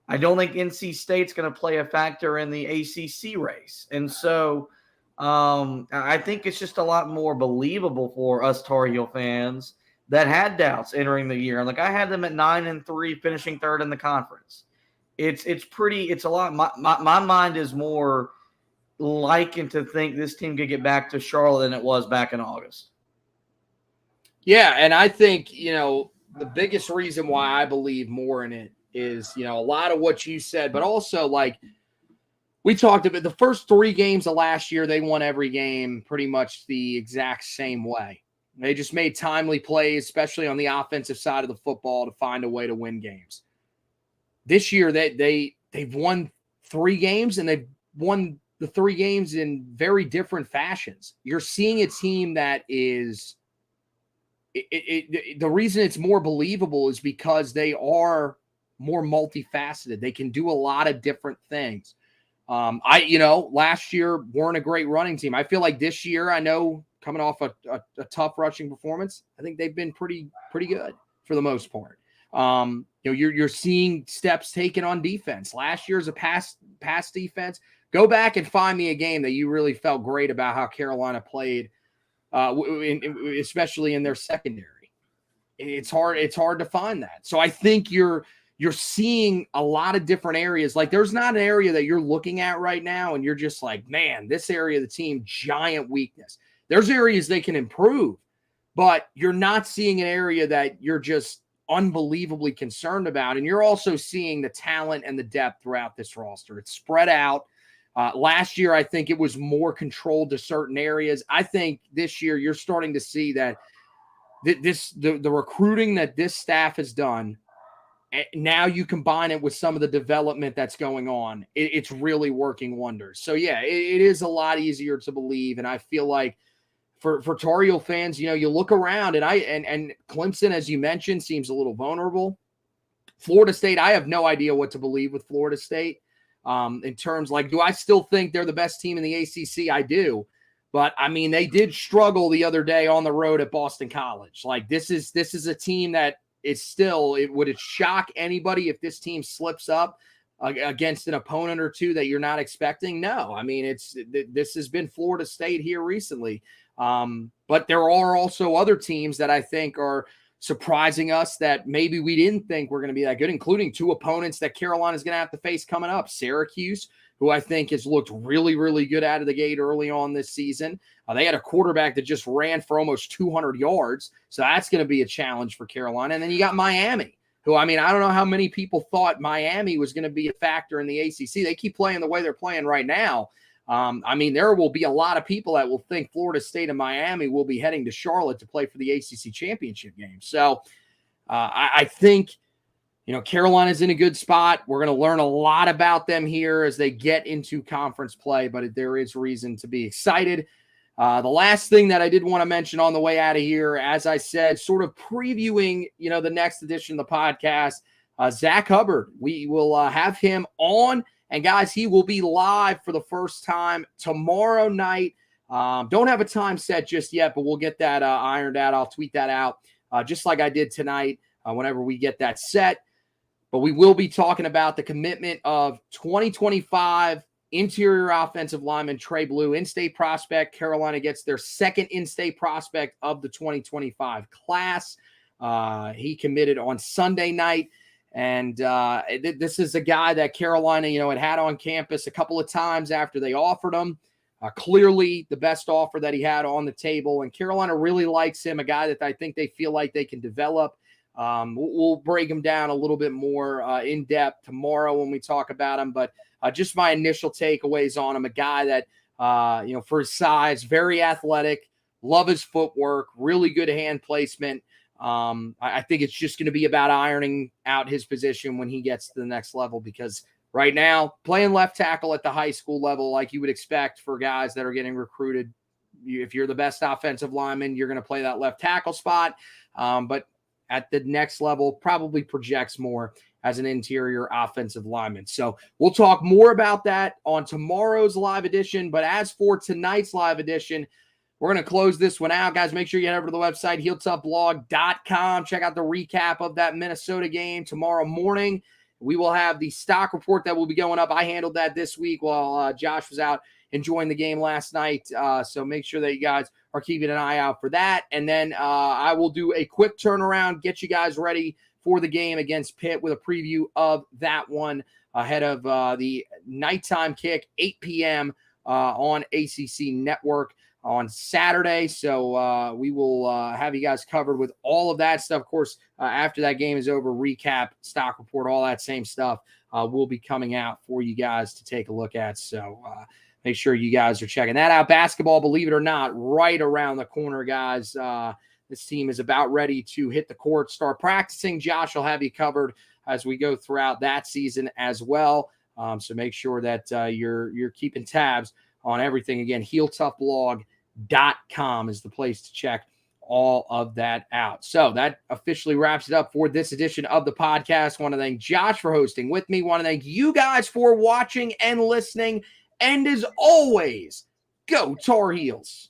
I don't think NC State's going to play a factor in the ACC race. And so I think it's just a lot more believable for us Tar Heel fans that had doubts entering the year. Like I had them at 9-3, finishing 3rd in the conference. It's a lot. My mind is more likened to think this team could get back to Charlotte than it was back in August. Yeah, and I think, you know, the biggest reason why I believe more in it is, you know, a lot of what you said, but also like we talked about the first 3 games of last year. They won every game pretty much the exact same way. They just made timely plays, especially on the offensive side of the football, to find a way to win games. This year, they've won 3 games, and they've won the 3 games in very different fashions. You're seeing a team that is the reason it's more believable is because they are more multifaceted. They can do a lot of different things. Last year weren't a great running team. I feel like this year, I know coming off a tough rushing performance, I think they've been pretty good for the most part. You're seeing steps taken on defense. Last year's a pass defense. Go back and find me a game that you really felt great about how Carolina played, especially in their secondary. It's hard to find that. So I think you're seeing a lot of different areas. Like, there's not an area that you're looking at right now and you're just like, man, this area of the team, giant weakness. There's areas they can improve, but you're not seeing an area that you're just unbelievably concerned about. And you're also seeing the talent and the depth throughout this roster. It's spread out. Last year, I think it was more controlled to certain areas. I think this year you're starting to see that the recruiting that this staff has done, now you combine it with some of the development that's going on, it's really working wonders. So, yeah, it is a lot easier to believe. And I feel like for Tar Heel fans, you look around and Clemson, as you mentioned, seems a little vulnerable. Florida State, I have no idea what to believe with Florida State. In terms, like, do I still think they're the best team in the ACC? I do. But, I mean, they did struggle the other day on the road at Boston College. Like, this is a team that is still – would it shock anybody if this team slips up against an opponent or two that you're not expecting? No. I mean, this has been Florida State here recently. But there are also other teams that I think are surprising us that maybe we didn't think were going to be that good, including 2 opponents that Carolina is going to have to face coming up. Syracuse, who I think has looked really, really good out of the gate early on this season. They had a quarterback that just ran for almost 200 yards. So that's going to be a challenge for Carolina. And then you got Miami, who, I mean, I don't know how many people thought Miami was going to be a factor in the ACC. They keep playing the way they're playing right now. I mean, there will be a lot of people that will think Florida State and Miami will be heading to Charlotte to play for the ACC championship game. So I think, Carolina's in a good spot. We're going to learn a lot about them here as they get into conference play, but there is reason to be excited. The last thing that I did want to mention on the way out of here, as I said, sort of previewing, the next edition of the podcast, Zach Hubbard. We will have him on. And, guys, he will be live for the first time tomorrow night. Don't have a time set just yet, but we'll get that ironed out. I'll tweet that out just like I did tonight whenever we get that set. But we will be talking about the commitment of 2025 interior offensive lineman Trey Blue, in-state prospect. Carolina gets their second in-state prospect of the 2025 class. He committed on Sunday night. And this is a guy that Carolina, had on campus a couple of times after they offered him. Clearly the best offer that he had on the table. And Carolina really likes him, a guy that I think they feel like they can develop. We'll break him down a little bit more in depth tomorrow when we talk about him. But just my initial takeaways on him, a guy that, for his size, very athletic, love his footwork, really good hand placement. I think it's just going to be about ironing out his position when he gets to the next level, because right now, playing left tackle at the high school level, like you would expect for guys that are getting recruited, if you're the best offensive lineman, you're going to play that left tackle spot. But at the next level, probably projects more as an interior offensive lineman. So we'll talk more about that on tomorrow's live edition. But as for tonight's live edition, we're going to close this one out. Guys, make sure you head over to the website, HeelToughBlog.com. Check out the recap of that Minnesota game tomorrow morning. We will have the stock report that will be going up. I handled that this week while Josh was out enjoying the game last night. So make sure that you guys are keeping an eye out for that. And then I will do a quick turnaround, get you guys ready for the game against Pitt with a preview of that one ahead of the nighttime kick, 8 p.m. On ACC Network on Saturday. So we will have you guys covered with all of that stuff. Of course, after that game is over, recap, stock report, all that same stuff will be coming out for you guys to take a look at. So make sure you guys are checking that out. Basketball, believe it or not, right around the corner, guys. This team is about ready to hit the court, start practicing. Josh will have you covered as we go throughout that season as well. So make sure that you're keeping tabs on everything. Again, HeelToughBlog.com is the place to check all of that out. So that officially wraps it up for this edition of the podcast. I want to thank Josh for hosting with me. I want to thank you guys for watching and listening. And as always, go Tar Heels.